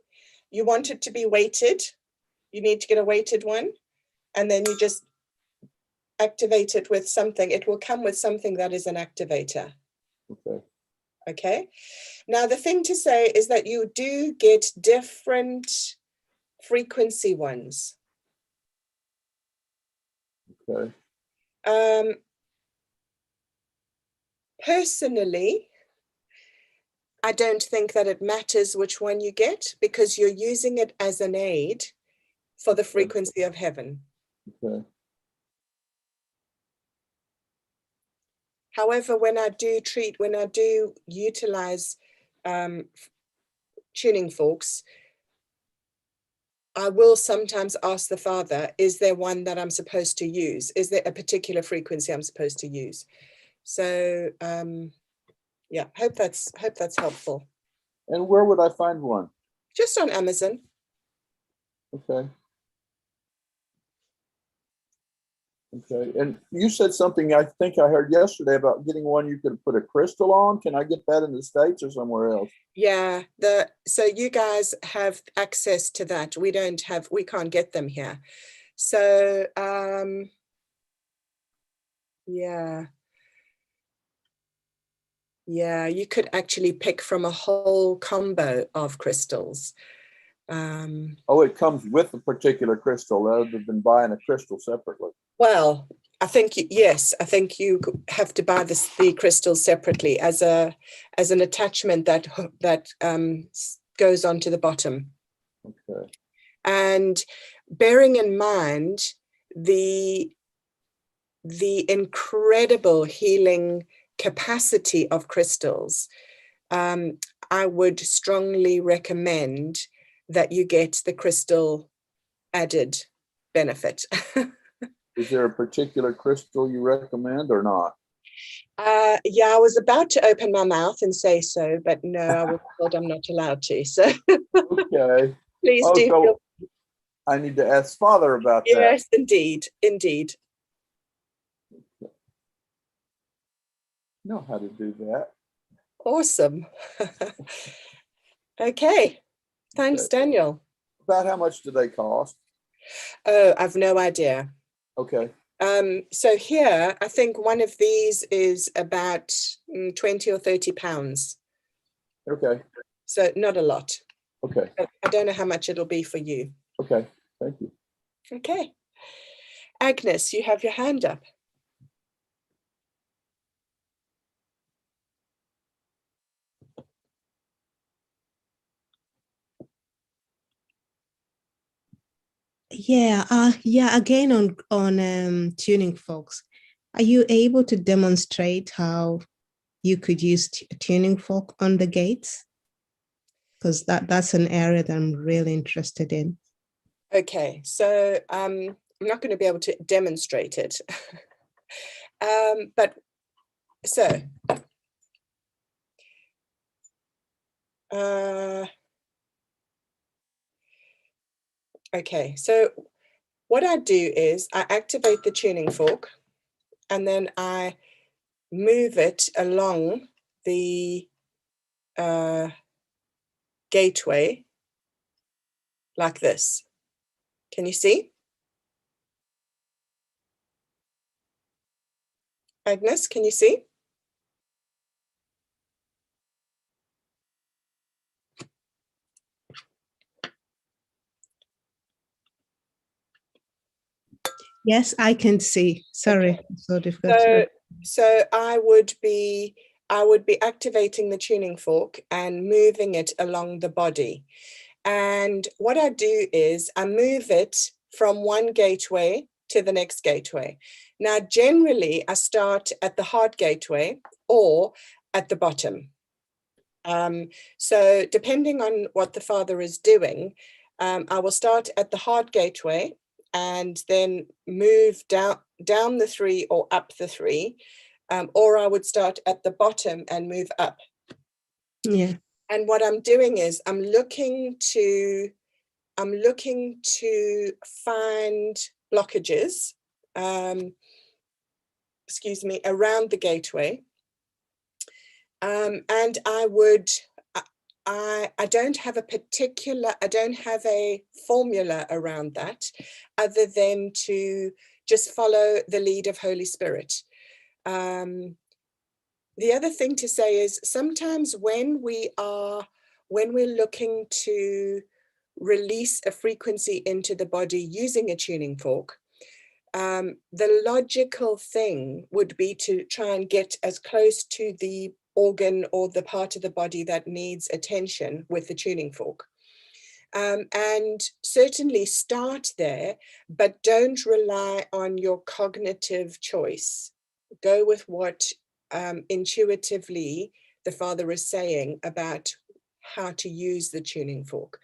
You want it to be weighted. You need to get a weighted one. And then you just activate it with something. It will come with something that is an activator. Okay. Okay. Now, the thing to say is that you do get different frequency ones. Okay. Personally, I don't think that it matters which one you get because you're using it as an aid for the frequency of heaven. Okay. However, when I do utilize tuning forks, I will sometimes ask the Father, is there one that I'm supposed to use? Is there a particular frequency I'm supposed to use? So yeah, hope that's helpful. And where would I find one? Just on Amazon. Okay. Okay. And you said something I think I heard yesterday about getting one you could put a crystal on. Can I get that in the States or somewhere else? Yeah, so you guys have access to that. We can't get them here. So yeah, you could actually pick from a whole combo of crystals. Oh, it comes with a particular crystal rather than buying a crystal separately. Well, I think yes. I think you have to buy the crystals separately as an attachment that goes onto the bottom. Okay. And bearing in mind the incredible healing capacity of crystals, I would strongly recommend that you get the crystal added benefit. Is there a particular crystal you recommend or not? Yeah, I was about to open my mouth and say so, but no, I was told I'm not allowed to. So okay. Please do. So I need to ask Father about that. Yes, indeed. Indeed. Know how to do that. Awesome. Okay. Thanks, Daniel. About how much do they cost? Oh, I've no idea. Okay. So here, I think one of these is about 20 or 30 pounds. Okay. So not a lot. Okay. I don't know how much it'll be for you. Okay. Thank you. Okay. Agnes, you have your hand up. Yeah, again on tuning folks. Are you able to demonstrate how you could use tuning fork on the gates? Because that's an area that I'm really interested in. Okay, so I'm not going to be able to demonstrate it. But so okay, so what I do is I activate the tuning fork and then I move it along the gateway like this. Can you see? Agnes, can you see? Yes, I can see. Sorry, Okay. so difficult. So I would be activating the tuning fork and moving it along the body. And what I do is I move it from one gateway to the next gateway. Now, generally, I start at the heart gateway or at the bottom. So depending on what the Father is doing, I will start at the heart gateway and then move down the 3 or up the 3, or I would start at the bottom and move up. Yeah. And what I'm doing is I'm looking to find blockages, excuse me, around the gateway. And I don't have a formula around that other than to just follow the lead of Holy Spirit. The other thing to say is sometimes when we're looking to release a frequency into the body using a tuning fork, the logical thing would be to try and get as close to the organ or the part of the body that needs attention with the tuning fork. And certainly start there, but don't rely on your cognitive choice. Go with what intuitively the Father is saying about how to use the tuning fork.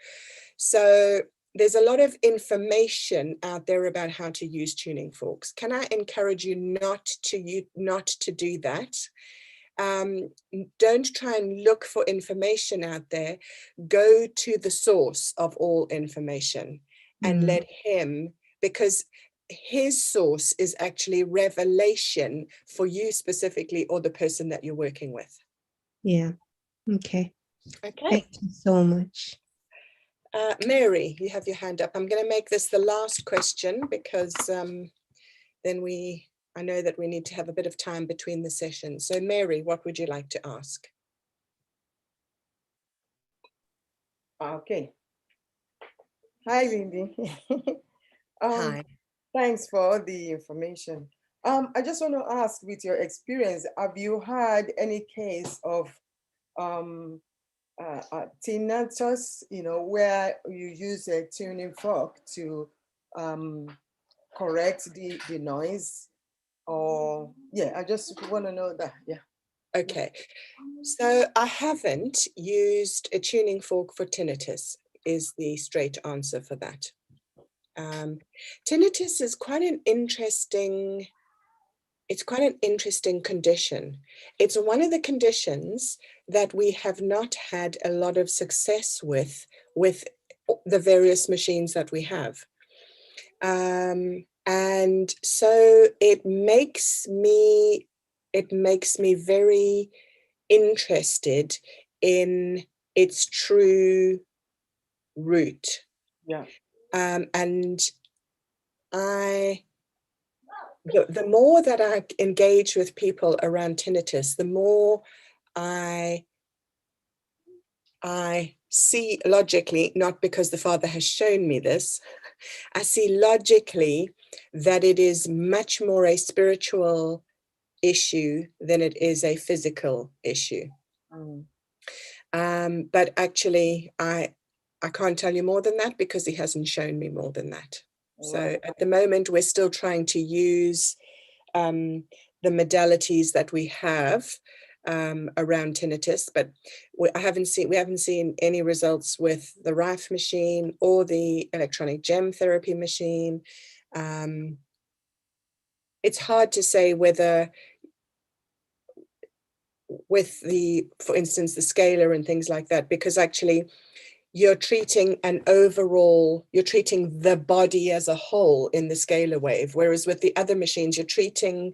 So there's a lot of information out there about how to use tuning forks. Can I encourage you not to do that? Don't try and look for information out there. Go to the source of all information and let him, because his source is actually revelation for you specifically or the person that you're working with. Yeah. Okay. Okay. Thank you so much. Mary, you have your hand up. I'm going to make this the last question because then I know that we need to have a bit of time between the sessions. So Mary, what would you like to ask? Okay. Hi, Bimbi. Hi. Thanks for the information. I just want to ask, with your experience, have you had any case of tinnitus, where you use a tuning fork to correct the noise? Or, yeah, I just want to know that, yeah. Okay, so I haven't used a tuning fork for tinnitus, is the straight answer for that. Tinnitus is quite an interesting condition. It's one of the conditions that we have not had a lot of success with the various machines that we have. And so it makes me very interested in its true root. Yeah. And the more that I engage with people around tinnitus, the more I see logically, not because the Father has shown me this, I see logically that it is much more a spiritual issue than it is a physical issue. But actually, I can't tell you more than that because he hasn't shown me more than that. So at the moment, we're still trying to use the modalities that we have around tinnitus, but we haven't seen any results with the RIFE machine or the electronic gem therapy machine. It's hard to say whether with the, for instance, the scalar and things like that, because actually you're treating you're treating the body as a whole in the scalar wave, whereas with the other machines, you're treating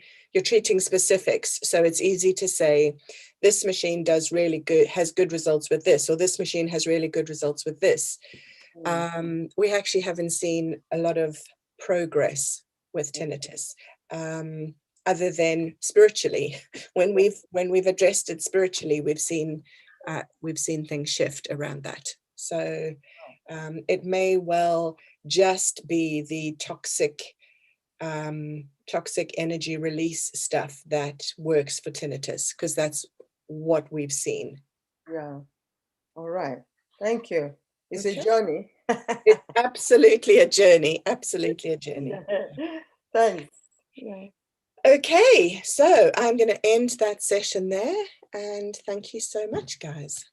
specifics. So it's easy to say, this machine has good results with this, or this machine has really good results with this. We actually haven't seen a lot of progress with tinnitus, other than spiritually. When we've addressed it spiritually, we've seen things shift around that. So it may well just be the toxic energy release stuff that works for tinnitus, because that's what we've seen. Yeah. All right. Thank you. It's Okay. a journey. It's absolutely a journey. Absolutely a journey. Thanks. Yeah. Okay, so I'm going to end that session there, and thank you so much, guys.